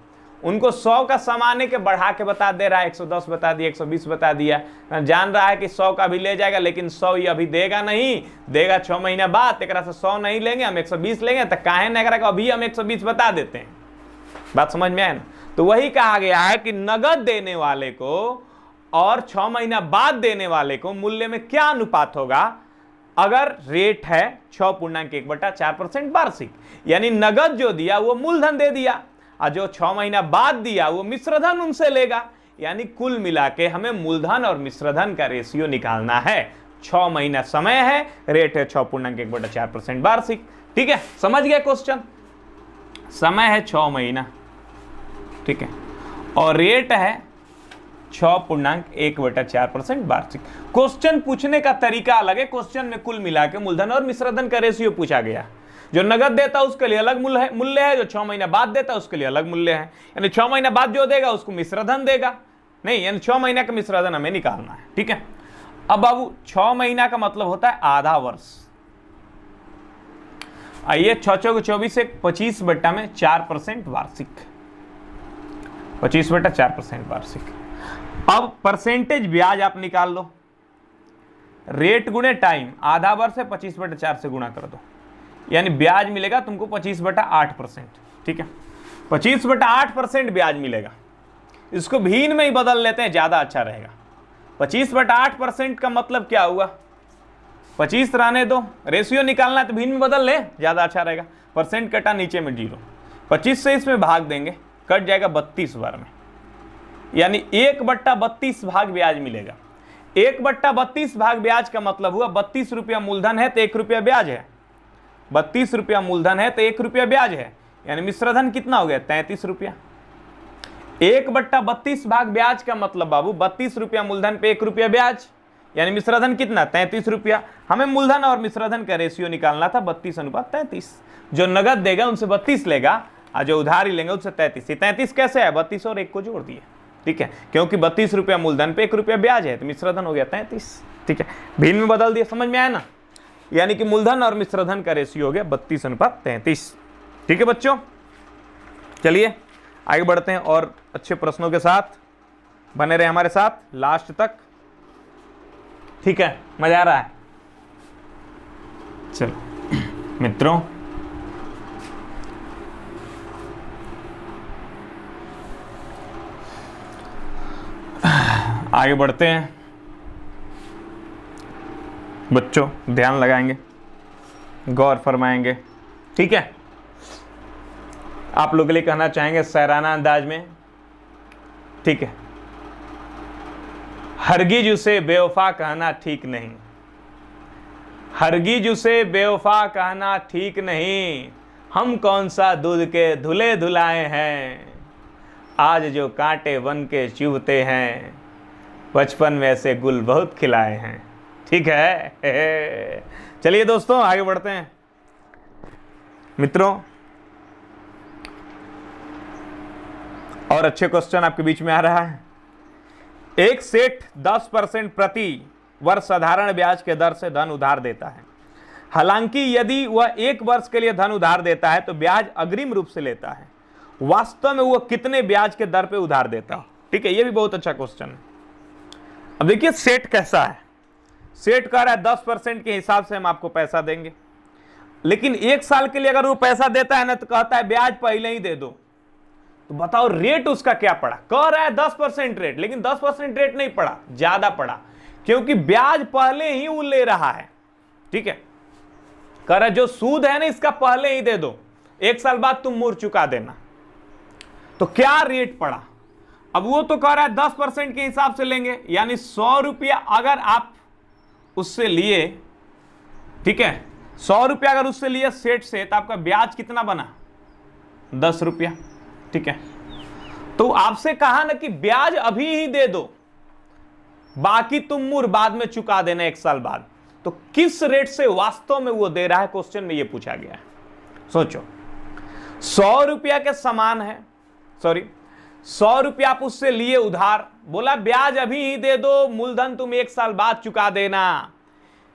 उनको 100 का सामान के बढ़ा के बता दे रहा है, 110 बता दिया, 120 बता दिया, जान रहा है कि 100 का भी ले जाएगा, लेकिन 100 ये अभी देगा नहीं, देगा 6 महीना बाद, एक से 100 नहीं लेंगे, हम 120 लेंगे, तो काहे न करा अभी हम 120 बता देते हैं। बात समझ में आए ना। तो वही कहा गया है कि नगद देने वाले को और 6 महीना बाद देने वाले को मूल्य में क्या अनुपात होगा, अगर रेट है 6.1/4% वार्षिक, यानी नगद जो दिया वो मूलधन दे दिया, और जो 6 महीना बाद दिया वो मिश्रधन उनसे लेगा। यानी कुल मिला के हमें मूलधन और मिश्रधन का रेशियो निकालना है। 6 महीना समय है, रेट है 6.1/4% वार्षिक। ठीक है, समझ गए क्वेश्चन? समय है 6 महीना, ठीक है, और रेट है 6.1/4% वार्षिक। क्वेश्चन पूछने का तरीका अलग है। क्वेश्चन में कुल मिला के मूलधन और मिश्रधन का रेशियो पूछा गया। जो नगद देता है उसके लिए अलग मूल्य है, जो 6 महीना बाद देता है उसके लिए अलग मूल्य है। यानी 6 महीना बाद जो देगा उसको मिश्रधन देगा, नहीं, यानी 6 महीना का मिश्रधन हमें निकालना है। ठीक है, अब बाबू 6 महीना का मतलब होता है आधा वर्ष। आइए 6 24 25/4% वार्षिक, 25/4% वार्षिक। अब परसेंटेज ब्याज आप निकाल लो, रेट गुणे टाइम, आधा वर्ष है 25/4 से गुणा कर दो, यानी ब्याज मिलेगा तुमको 25/8%। ठीक है, 25/8% ब्याज मिलेगा। इसको भीन में ही बदल लेते हैं, ज्यादा अच्छा रहेगा। 25/8% का मतलब क्या हुआ? 25 रहने दो, रेशियो निकालना है तो भीन में बदल ले, ज्यादा अच्छा रहेगा। परसेंट कटा, नीचे में 0, 25 से इसमें भाग देंगे, कट जाएगा 32 बार में, यानी 1/32 भाग ब्याज मिलेगा। 1/32 भाग ब्याज का मतलब हुआ 32 रुपया मूलधन है तो 1 रुपया ब्याज है। 32 रुपया मूलधन है तो 1 रुपया ब्याज है, यानी मिश्रधन कितना हो गया? 33 रुपया। 1/32 भाग ब्याज का मतलब बाबू 32 रुपया मूलधन पे 1 रुपया ब्याज, यानी मिश्रधन कितना? 33 रुपया। हमें मूलधन और मिश्रधन का रेशियो निकालना था 32:33। जो नगद देगा उनसे 32 लेगा और जो उधारी लेंगे उससे 33। 33 कैसे है? 32 और 1 को जोड़ दिए। ठीक है, क्योंकि 32 रुपया मूलधन पे 1 रुपया ब्याज है तो मिश्रधन हो गया 33। ठीक है, भिन्न में बदल दिया, समझ में आया ना? यानी कि मूलधन और मिश्रधन का रेशियो हो गया 32:33। ठीक है बच्चों, चलिए आगे बढ़ते हैं और अच्छे प्रश्नों के साथ। बने रहे हमारे साथ लास्ट तक। ठीक है, मजा आ रहा है? चलो मित्रों, आगे बढ़ते हैं। बच्चों ध्यान लगाएंगे, गौर फरमाएंगे। ठीक है, आप लोगों के लिए कहना चाहेंगे शायराना अंदाज में। ठीक है, हरगिज उसे बेवफा कहना ठीक नहीं, हरगिज उसे बेवफा कहना ठीक नहीं। हम कौन सा दूध के धुले धुलाए हैं, आज जो कांटे बन के चुभते हैं, बचपन में ऐसे गुल बहुत खिलाए हैं। ठीक है, चलिए दोस्तों आगे बढ़ते हैं। मित्रों और अच्छे क्वेश्चन आपके बीच में आ रहा है। एक सेठ 10% प्रति वर्ष साधारण ब्याज के दर से धन उधार देता है। हालांकि यदि वह 1 वर्ष के लिए धन उधार देता है तो ब्याज अग्रिम रूप से लेता है। वास्तव में वह कितने ब्याज के दर पे उधार देता है? ठीक है, यह भी बहुत अच्छा क्वेश्चन है। अब देखिए सेठ कैसा है। सेठ कह रहा है 10% के हिसाब से हम आपको पैसा देंगे, लेकिन 1 साल के लिए अगर वो पैसा देता है ना तो कहता है ब्याज पहले ही दे दो। तो बताओ रेट उसका क्या पड़ा? कह रहा है 10% रेट, लेकिन 10% रेट नहीं पड़ा, ज्यादा पड़ा, क्योंकि ब्याज पहले ही वो ले रहा है। ठीक है, कह रहा है जो सूद है ना इसका पहले ही दे दो, 1 साल बाद तुम मोड़ चुका देना। तो क्या रेट पड़ा? अब वो तो कह रहा है 10% के हिसाब से लेंगे, यानी 100 रुपया अगर आप उससे लिए, ठीक है, 100 रुपया अगर उससे लिए सेठ से, तो आपका ब्याज कितना बना? 10 रुपया। ठीक है, तो आपसे कहा ना कि ब्याज अभी ही दे दो, बाकी तुम मुर बाद में चुका देना 1 साल बाद। तो किस रेट से वास्तव में वो दे रहा है, क्वेश्चन में ये पूछा गया है। सोचो, 100 रुपया के समान है, सॉरी 100 रुपया आप उससे लिए उधार, बोला ब्याज अभी ही दे दो, मूलधन तुम 1 साल बाद चुका देना।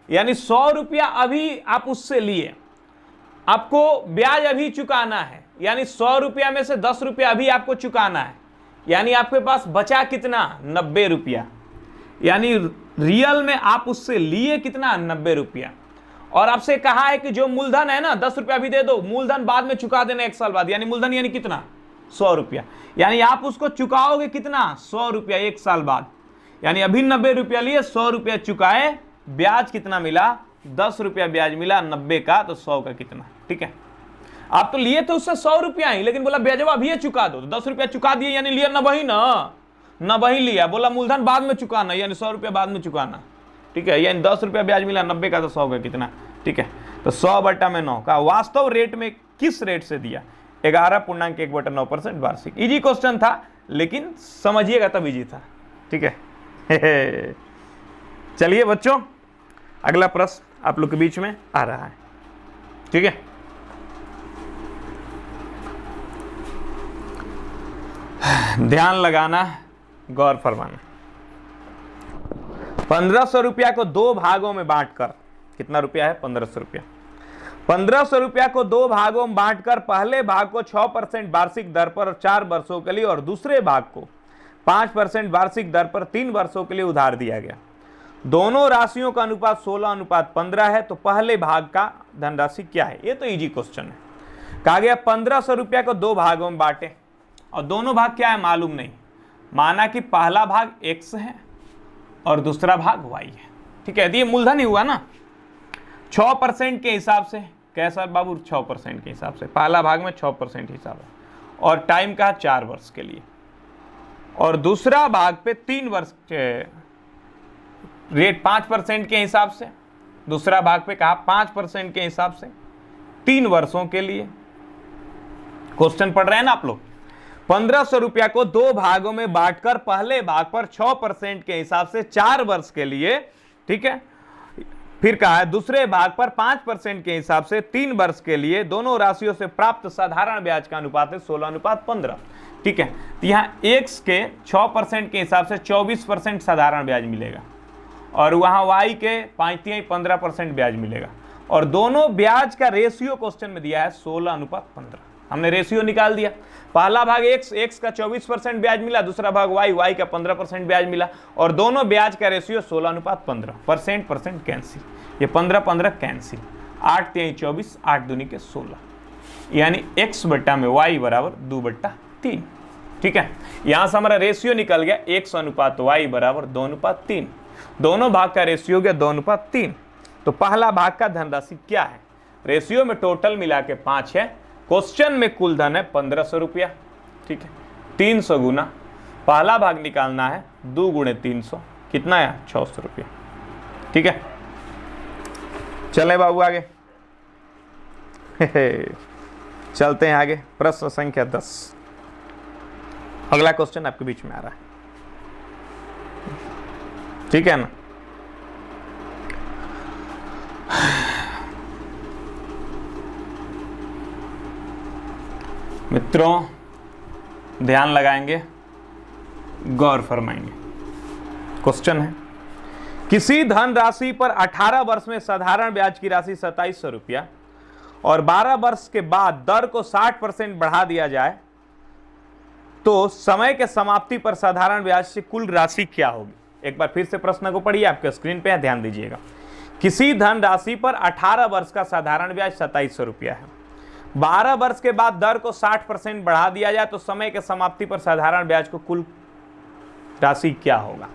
यानी 100 रुपया अभी आप उससे लिए, आपको ब्याज अभी चुकाना है, यानी 100 रुपया में से 10 रुपया अभी आपको चुकाना है, यानी आपके पास बचा कितना? 90 रुपया। यानी रियल में आप उससे लिए कितना? 90 रुपया। और आपसे कहा है कि जो मूलधन है ना 10 रुपया अभी दे दो, मूलधन बाद में चुका देना 1 साल बाद, यानी मूलधन यानी कितना? 100 रुपया। यानी आप उसको चुकाओगे कितना? 100 रुपया 1 साल बाद। यानी अभी 90 रुपया लिए, 100 रुपया चुकाए, ब्याज कितना मिला? 10 रुपया ब्याज मिला 90 का, तो 100 का कितना? ठीक है, आप तो लिए थे उससे 100 रुपया ही, लेकिन बोला ब्याजवा अभी चुका दो, तो 10 रुपया चुका दिए, यानी लिया ना वही ना वही लिया, बोला मूलधन बाद में चुकाना, यानी 100 रुपया बाद में चुकाना, ठीक है, यानी 10 रुपया ब्याज मिला, 90 का तो 100 का कितना, ठीक है। तो 100/9 का वास्तव रेट में किस रेट से दिया, 11.1/9% वार्षिक। इजी क्वेश्चन था, लेकिन समझिएगा तब इजी था, ठीक है। चलिए बच्चों, अगला प्रश्न आप लोग के बीच में आ रहा है, ठीक है। ध्यान लगाना, गौर फरमाना। 1500 रुपया को 2 भागों में बांटकर, कितना रुपया है, 1500 रुपया। 1500 रुपया को 2 भागों में बांटकर पहले भाग को 6% वार्षिक दर पर 4 वर्षों के लिए और दूसरे भाग को 5% वार्षिक दर पर 3 वर्षों के लिए उधार दिया गया। दोनों राशियों का अनुपात 16:15 है, तो पहले भाग का धनराशि क्या है। ये तो इजी क्वेश्चन है। कहा गया 1500 रुपया को 2 भागों में बांटे, और दोनों भाग क्या है मालूम नहीं। माना कि पहला भाग x है और दूसरा भाग y है, ठीक है। ये मूलधन ही हुआ ना, 6% के हिसाब से, कैसा बाबू, 6% के हिसाब से, पहला भाग में 6% हिसाब है, और टाइम का 4 वर्ष के लिए, और दूसरा भाग पे 3 वर्ष रेट 5% के हिसाब से, दूसरा भाग पे कहा 5% के हिसाब से 3 वर्षों के लिए। क्वेश्चन पढ़ रहे हैं ना आप लोग। 1500 रुपया को 2 भागों में बांटकर पहले भाग पर 6% के हिसाब से 4 वर्ष के लिए, ठीक है। फिर कहा है दूसरे भाग पर 5% के हिसाब से 3 वर्ष के लिए। दोनों राशियों से प्राप्त साधारण ब्याज का अनुपात है 16:15, ठीक है। तो यहाँ x के 6% के हिसाब से 24% साधारण ब्याज मिलेगा, और वहां y के 5-15% ब्याज मिलेगा, और दोनों ब्याज का रेशियो क्वेश्चन में दिया है 16:15। हमने रेशियो निकाल दिया। पहला भाग x का 24% ब्याज मिला, दूसरा भाग y का 15% ब्याज मिला, और दोनों ब्याज का रेशियो 16:15। परसेंट कैंसिल, ये 15 कैंसिल, 8 × 24, 8 दूनी के 16, यानी x बट्टा में y बराबर 2/3, ठीक है। यहां से हमारा रेशियो निकल गया x/y बराबर 2/3। दोनों भाग का रेशियो गया 2/3। तो पहला भाग का धनराशि क्या है, रेशियो में टोटल मिला के 5 है, क्वेश्चन में कुल धन है 1500 रुपया, ठीक है। 300 गुना पहला भाग निकालना है, 2 × 300 कितना है, 600 रुपया, ठीक है। चले बाबू आगे। चलते हैं आगे, प्रश्न संख्या 10। अगला क्वेश्चन आपके बीच में आ रहा है, ठीक है ना। मित्रों ध्यान लगाएंगे, गौर फरमाएंगे। क्वेश्चन है, किसी धन राशि पर 18 वर्ष में साधारण ब्याज की राशि 2700 रुपया और 12 वर्ष के बाद दर को 60% बढ़ा दिया जाए, तो समय के समाप्ति पर साधारण ब्याज से कुल राशि क्या होगी। एक बार फिर से प्रश्न को पढ़िए, आपके स्क्रीन पे है, ध्यान दीजिएगा। किसी धन राशि पर 18 वर्ष का साधारण ब्याज 2700 रुपया है, 12 वर्ष के बाद दर को 60% बढ़ा दिया जाए, तो समय के समाप्ति पर साधारण ब्याज को कुल राशि क्या होगा,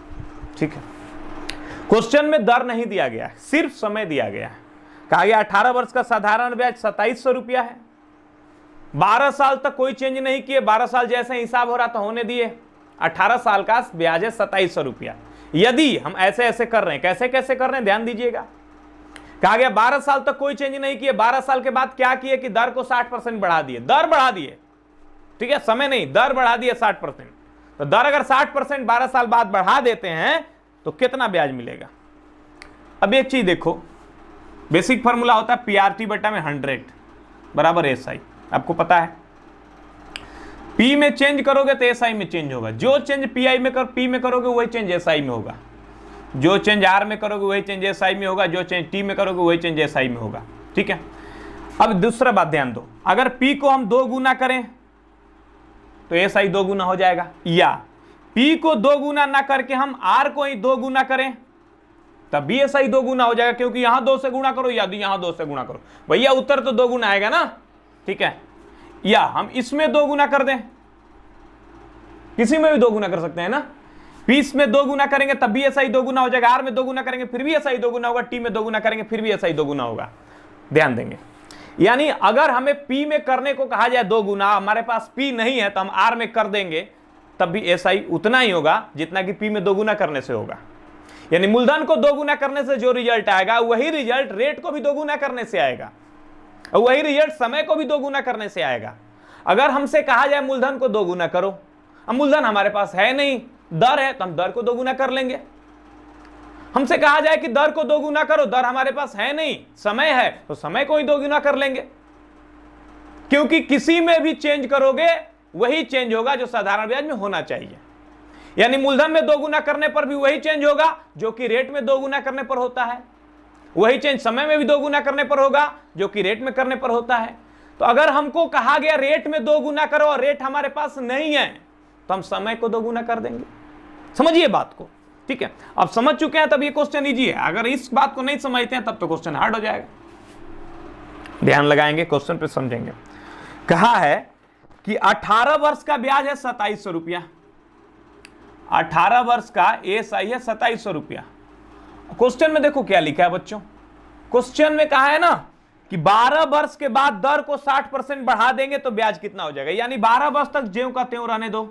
ठीक है। क्वेश्चन में दर नहीं दिया गया है, सिर्फ समय दिया गया है। कहा गया 18 वर्ष का साधारण ब्याज 2700 रुपया है, 12 साल तक कोई चेंज नहीं किए, 12 साल जैसे हिसाब हो रहा था होने दिए, 18 साल का ब्याज है 2700 रुपया। यदि हम ऐसे ऐसे कर रहे हैं, कैसे कैसे कर रहे हैं ध्यान दीजिएगा। कहा गया 12 साल तक कोई चेंज नहीं किए, 12 साल के बाद क्या किए कि दर को 60% बढ़ा दिए, दर बढ़ा दिए, ठीक है, समय नहीं, दर बढ़ा दिए 60%। तो दर अगर 60% 12 साल बाद बढ़ा देते हैं तो कितना ब्याज मिलेगा। अब एक चीज देखो, बेसिक फॉर्मूला होता है PRT/100 बराबर SI, आपको पता है। P में चेंज करोगे तो SI में चेंज होगा, जो चेंज P में करोगे वही चेंज SI में होगा, जो चेंज R में करोगे वही चेंज SI में होगा, जो चेंज T में करोगे वही चेंज SI में होगा, ठीक है। अब दूसरा बात ध्यान दो, अगर P को हम 2 गुना करें तो SI 2 गुना हो जाएगा, या P को 2 गुना ना करके हम R को ही 2 गुना करें तब भी SI 2 गुना हो जाएगा, क्योंकि यहां 2 से गुणा करो या यहां 2 से गुणा करो, भैया उत्तर तो 2 गुना आएगा ना, ठीक है। या हम इसमें 2 गुना कर दें, किसी में भी 2 गुना कर सकते हैं ना। P में 2 गुना करेंगे तब भी SI 2 गुना हो जाएगा, R में 2 गुना करेंगे फिर भी SI 2 गुना होगा, T में 2 गुना करेंगे फिर भी SI 2 गुना होगा, ध्यान देंगे। यानी अगर हमें P में करने को कहा जाए 2 गुना, हमारे पास P नहीं है तो हम R में कर देंगे, तब भी SI उतना ही होगा जितना कि P में 2 गुना करने से होगा। यानी मूलधन को 2 गुना करने से जो रिजल्ट आएगा वही रिजल्ट रेट को भी 2 गुना करने से आएगा, और वही रिजल्ट समय को भी 2 गुना करने से आएगा। अगर हमसे कहा जाए मूलधन को 2 गुना करो, अब मूलधन हमारे पास है नहीं, दर है तो हम दर को 2 गुना कर लेंगे। हमसे कहा जाए कि दर को 2 गुना करो, दर हमारे पास है नहीं, समय है तो समय को ही 2 गुना कर लेंगे, क्योंकि किसी में भी चेंज करोगे वही चेंज होगा जो साधारण ब्याज में होना चाहिए। यानी मूलधन में 2 गुना करने पर भी वही चेंज होगा जो कि रेट में 2 गुना करने पर होता है, वही चेंज समय में भी 2 गुना करने पर होगा जो कि रेट में करने पर होता है। तो अगर हमको कहा गया रेट में 2 गुना करो और रेट हमारे पास नहीं है तो हम समय को 2 गुना कर देंगे। समझिए बात को, ठीक है। अब समझ चुके हैं तब ये क्वेश्चन इजी है, अगर इस बात को नहीं समझते हैं तब तो क्वेश्चन हार्ड हो जाएगा। ध्यान लगाएंगे, क्वेश्चन पे समझेंगे। कहा है कि 18 वर्ष का ब्याज है 2700 रुपया, 18 वर्ष का SI है 2700 रुपया। क्वेश्चन में देखो क्या लिखा है बच्चों, क्वेश्चन में कहा है ना कि 12 वर्ष के बाद दर को 60% बढ़ा देंगे तो ब्याज कितना हो जाएगा। यानी 12 वर्ष तक ज्यों का त्यों रहने दो,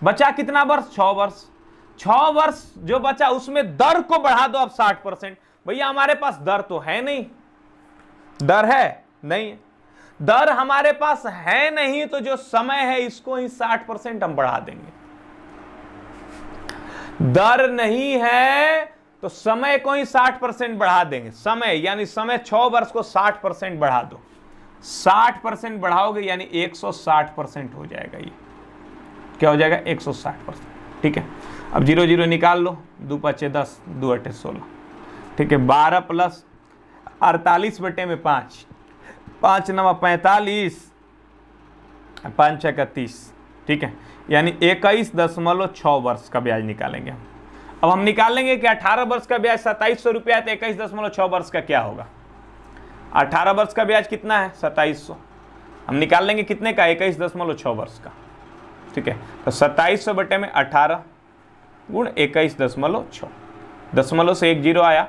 बचा कितना वर्ष, 6 वर्ष। 6 वर्ष जो बचा उसमें दर को बढ़ा दो अब 60%। भैया हमारे पास दर तो है नहीं, दर है नहीं, दर हमारे पास है नहीं, तो जो समय है इसको ही 60% हम बढ़ा देंगे। दर नहीं है तो समय को ही 60% बढ़ा देंगे। समय यानी समय 6 वर्ष को 60% बढ़ा दो, 60% बढ़ाओगे यानी 160% हो जाएगा। ये क्या हो जाएगा, 160%। ठीक है, अब 0 0 निकाल लो, 2 5 10, 2 8 16। ठीक है, 12 प्लस 48 बटे में 5, 5 9 45, 5 6 31। ठीक है, यानी 21.6 वर्ष का ब्याज निकालेंगे हम। अब हम निकालेंगे कि 18 वर्ष का ब्याज 2700 रुपया है तो 21.6 वर्ष का क्या होगा। 18 वर्ष का ब्याज कितना है, 2700। हम निकाल लेंगे कितने का, 21.6 वर्ष का। ठीक है, तो 2700 बटे में 18 गुण 21.6, दशमलव से 1 0 आया,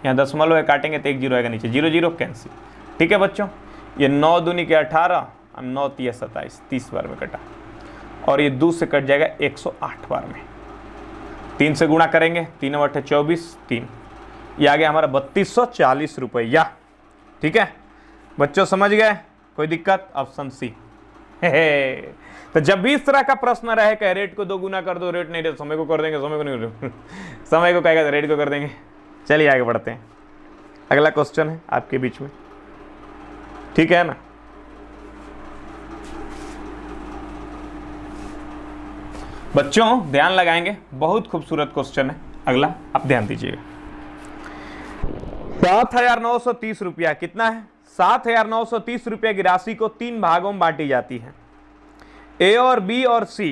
यहाँ दशमलव है काटेंगे तो 1 0 आएगा नीचे, 0 0 कैंसिल। ठीक है बच्चों, ये 9 दूनी के 18, 9 3 27, 30 बार में कटा, और ये 2 से कट जाएगा 108 बार में। 3 से गुणा करेंगे, 3 8 24, 3, ये आ गया हमारा 3240 रुपया। ठीक है बच्चों, समझ गए, कोई दिक्कत। Option C. तो जब भी इस तरह का प्रश्न रहे कि रेट को 2 गुना कर दो, रेट नहीं दे, समय को कर देंगे, समय को नहीं समय को कहेगा तो रेट को कर देंगे। चलिए आगे बढ़ते हैं, अगला क्वेश्चन है आपके बीच में। ठीक है ना, बच्चों ध्यान लगाएंगे, बहुत खूबसूरत क्वेश्चन है अगला, आप ध्यान दीजिएगा। 7930 रुपया कितना है, 7930 रुपया की राशि को 3 भागों में बांटी जाती है। ए और बी और सी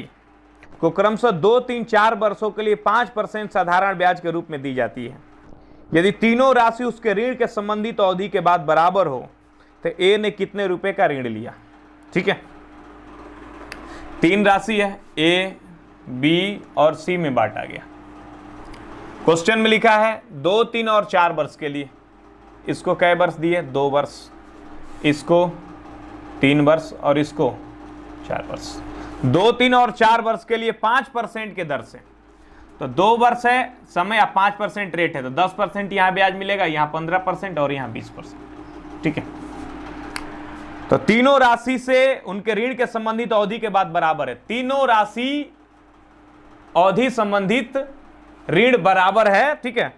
को क्रमशः 2 3 4 वर्षों के लिए 5% साधारण ब्याज के रूप में दी जाती है। यदि तीनों राशि उसके ऋण के संबंधित अवधि के बाद बराबर हो तो ए ने कितने रुपए का ऋण लिया। ठीक है, 3 राशि है, ए बी और सी में बांटा गया। क्वेश्चन में लिखा है 2 3 और 4 वर्ष के लिए, इसको कै वर्ष दिए, 2 वर्ष, इसको 3 वर्ष और इसको 4 वर्ष। 2 3 और 4 वर्ष के लिए 5% के दर से, तो 2 वर्ष है समय, या 5% रेट है तो 10% यहाँ ब्याज मिलेगा, यहाँ 15% और यहाँ 20%। ठीक है, तो तीनों राशि से उनके ऋण के संबंधित अवधि के बाद बराबर है। तीनों राशि अवधि संबंधित ऋण बराबर है। ठीक है,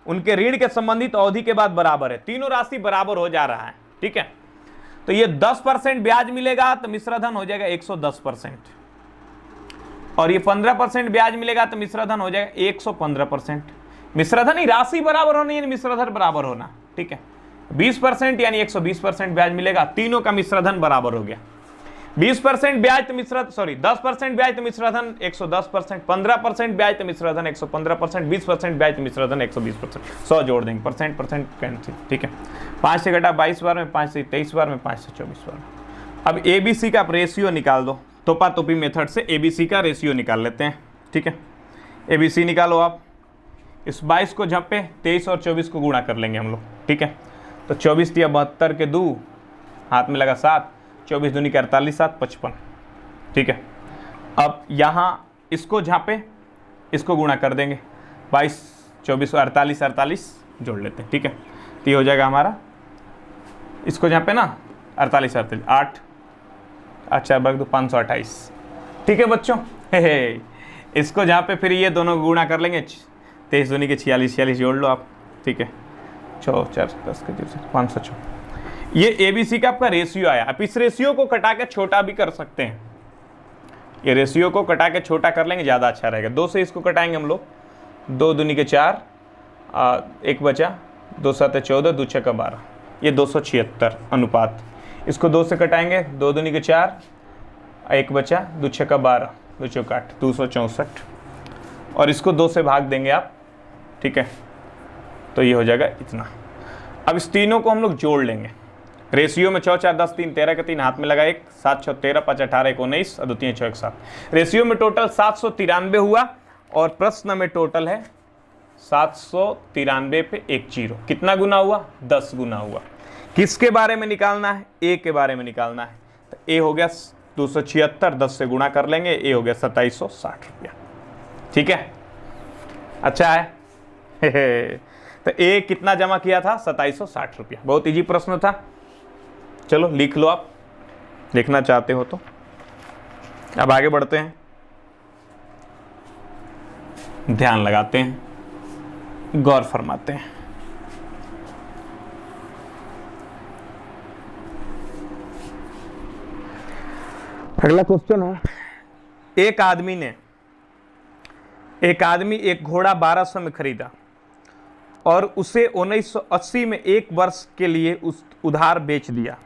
उनके ऋण के संबंधित अवधि के बाद बराबर है, तीनों राशि बराबर हो जा रहा है। ठीक है, तो ये 10% ब्याज मिलेगा तो मिश्रधन हो जाएगा 110%, और ये 15% ब्याज मिलेगा तो मिश्रधन हो जाएगा 115%। मिश्रधन ही राशि बराबर होनी है, मिश्रधन बराबर होना। ठीक है, 20% यानी 120% ब्याज मिलेगा, तीनों का मिश्रधन बराबर हो गया। 20% ब्याज तो मिश्रधन, सॉरी 10% ब्याज तो मिश्रधन 110%, 15% ब्याज तो मिश्रधन 115%, 20% ब्याज तो मिश्रधन 120%। 100 जोड़ देंगे, परसेंट कैंसिल। ठीक है, 5 से घटा 22 बार में, 5 से 23 बार में, 5 से 24 बार में। अब ABC का रेशियो निकाल दो, तोपा तोपी मेथड से ABC का रेशियो निकाल लेते हैं। ठीक है, ABC निकालो आप। इस 22 को झप्पे 23 और 24 को गुणा कर लेंगे हम लोग। ठीक है, तो 24 तिया 72 के 2, हाथ में लगा 7, 24 दूनी के 48, 7 55। ठीक है, अब यहाँ इसको जहाँ पे इसको गुणा कर देंगे, 22 24 48 48 जोड़ लेते हैं। ठीक है, तो ये हो जाएगा हमारा, इसको जहाँ पे ना 48 48 8 अच्छा बग दो 528। ठीक है बच्चों, इसको जहाँ पे फिर ये दोनों गुणा कर लेंगे, 23 दूनी के 46 46 जोड़ लो आप। ठीक है, 4 4 10 के 506। ये ABC का आपका रेशियो आया। आप इस रेशियो को कटा के छोटा भी कर सकते हैं, ये रेशियो को कटा के छोटा कर लेंगे, ज़्यादा अच्छा रहेगा। 2 से इसको कटाएंगे हम लोग, 2 दूनी के 4, 1 बचा, 2 7 14, 2 6 12, ये 276 अनुपात। इसको 2 से कटाएंगे, 2 दूनी के 4, 1 बचा, 2 6 12, 2 4 8, 264, और इसको 2 से भाग देंगे आप। ठीक है, तो ये हो जाएगा इतना। अब इस तीनों को हम लोग जोड़ लेंगे। रेशियो में 4 4 10 3 13 के 3, हाथ में लगा 1, 7 6 13, 5 18 1 19, और 2 3 6 1 7। रेशियो में टोटल 793 हुआ, और प्रश्न में टोटल है 793 पे 1 0। कितना गुना हुआ? 10 गुना हुआ। किसके बारे में निकालना है? ए के बारे में निकालना है। तो ए हो गया 276, 10 से गुणा कर लेंगे, ए हो गया 2760 रुपया। ठीक है, अच्छा है। तो ए कितना जमा किया था? 2760 रुपया। बहुत इजी प्रश्न था। चलो लिख लो, आप लिखना चाहते हो तो। अब आगे बढ़ते हैं, ध्यान लगाते हैं, गौर फरमाते हैं। अगला क्वेश्चन है, एक आदमी एक घोड़ा 1200 में खरीदा और उसे 1980 में 1 वर्ष के लिए उस उधार बेच दिया।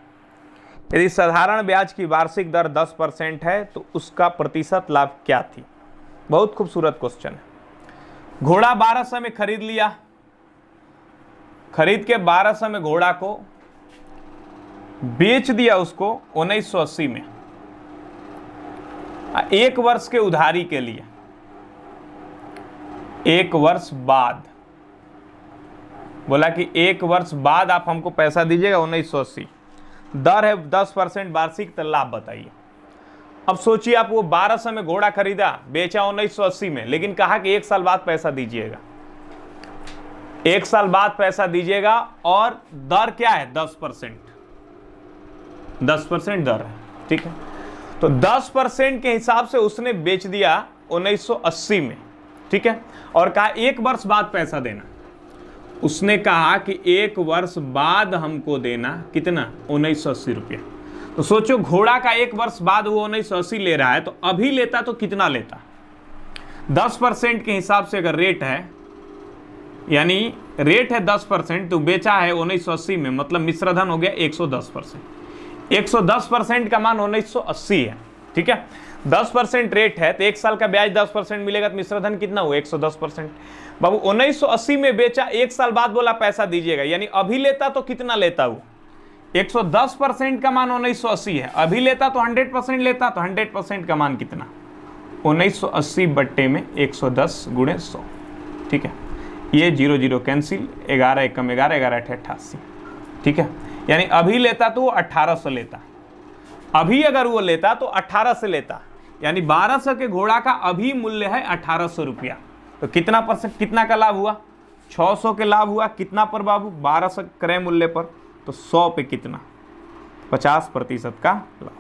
यदि साधारण ब्याज की वार्षिक दर 10% है तो उसका प्रतिशत लाभ क्या थी? बहुत खूबसूरत क्वेश्चन है। घोड़ा 1200 में खरीद लिया, खरीद के 1200 में घोड़ा को बेच दिया उसको 1980 में 1 वर्ष के उधारी के लिए। 1 वर्ष बाद बोला कि 1 वर्ष बाद आप हमको पैसा दीजिएगा 1980, दर है 10% वार्षिक, तो लाभ बताइए। अब सोचिए, आप वो 1200 में घोड़ा खरीदा, बेचा 1980 में, लेकिन कहा कि 1 साल बाद पैसा दीजिएगा। 1 साल बाद पैसा दीजिएगा, और दर क्या है? 10%। 10% दर है। ठीक है, तो 10% के हिसाब से उसने बेच दिया 1980 में। ठीक है, और कहा 1 वर्ष बाद पैसा देना। उसने कहा कि 1 वर्ष बाद हमको देना कितना? 1980 रुपया। तो सोचो, घोड़ा का 1 वर्ष बाद वो 1980 ले रहा है, तो अभी लेता तो कितना लेता? 10% के हिसाब से अगर रेट है, यानी रेट है 10%, तो बेचा है 1980 में, मतलब मिश्रधन हो गया 110%। 110% का मान 1980 है। ठीक है, 10% रेट है तो 1 साल का ब्याज 10% मिलेगा, तो मिश्रधन कितना हुआ? 110%। बाबू 1980 में बेचा, 1 साल बाद बोला पैसा दीजिएगा, यानी अभी लेता तो कितना लेता? वो 110% का मान 1980 है, अभी लेता तो 100% लेता, तो 100% का मान कितना? 1980 बट्टे में 110 गुणे 100। ठीक है, ये 0 0 कैंसिल, 11 1 कम 11, 11 8 88। ठीक है, यानी अभी लेता तो वो 1800 लेता, अभी अगर वो लेता तो 18 से लेता, यानी 1200 के घोड़ा का अभी मूल्य है 1800 रुपया। तो कितना परसेंट, कितना का लाभ हुआ? 600 के लाभ हुआ। कितना पर बाबू? 1200 क्रय मूल्य पर। तो 100 पे कितना? 50% का लाभ।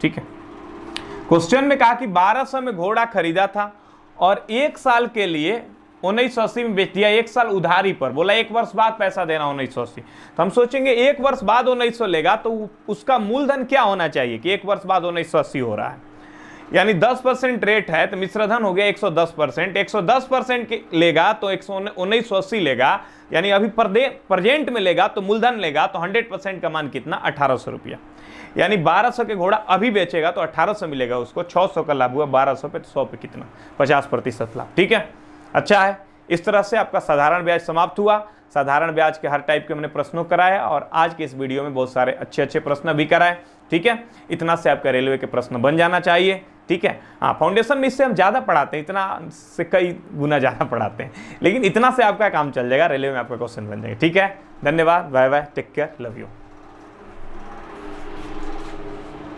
ठीक है, क्वेश्चन में कहा कि 1200 में घोड़ा खरीदा था और 1 साल के लिए 1980 में बेच दिया, 1 साल उधारी पर, बोला 1 वर्ष बाद पैसा देना 1980। तो हम सोचेंगे 1 वर्ष बाद 1900 लेगा तो उसका मूलधन क्या होना चाहिए कि 1 वर्ष बाद 1980 हो रहा है, यानी 10% रेट है तो मिश्रधन हो गया 110%। 110% के लेगा तो 1980 लेगा, यानी अभी प्रेजेंट में लेगा तो मूलधन लेगा, तो 100% का मान कितना? 1800 रुपया। यानी 1200 के घोड़ा अभी बेचेगा तो 1800 मिलेगा उसको, 600 का लाभ हुआ, 1200 पे तो 100 पे कितना? 50% लाभ। ठीक है, अच्छा है। इस तरह से आपका साधारण ब्याज समाप्त हुआ। साधारण ब्याज के हर टाइप के हमने प्रश्नों कराया, और आज के इस वीडियो में बहुत सारे अच्छे अच्छे प्रश्न भी कराए। ठीक है, इतना से आपका रेलवे के प्रश्न बन जाना चाहिए। ठीक है। हाँ, फाउंडेशन में इससे हम ज़्यादा पढ़ाते हैं, इतना से कई गुना ज़्यादा पढ़ाते हैं, लेकिन इतना से आपका काम चल जाएगा, रेलवे में आपका क्वेश्चन बन जाएगा। ठीक है, धन्यवाद, bye bye, take care, love you.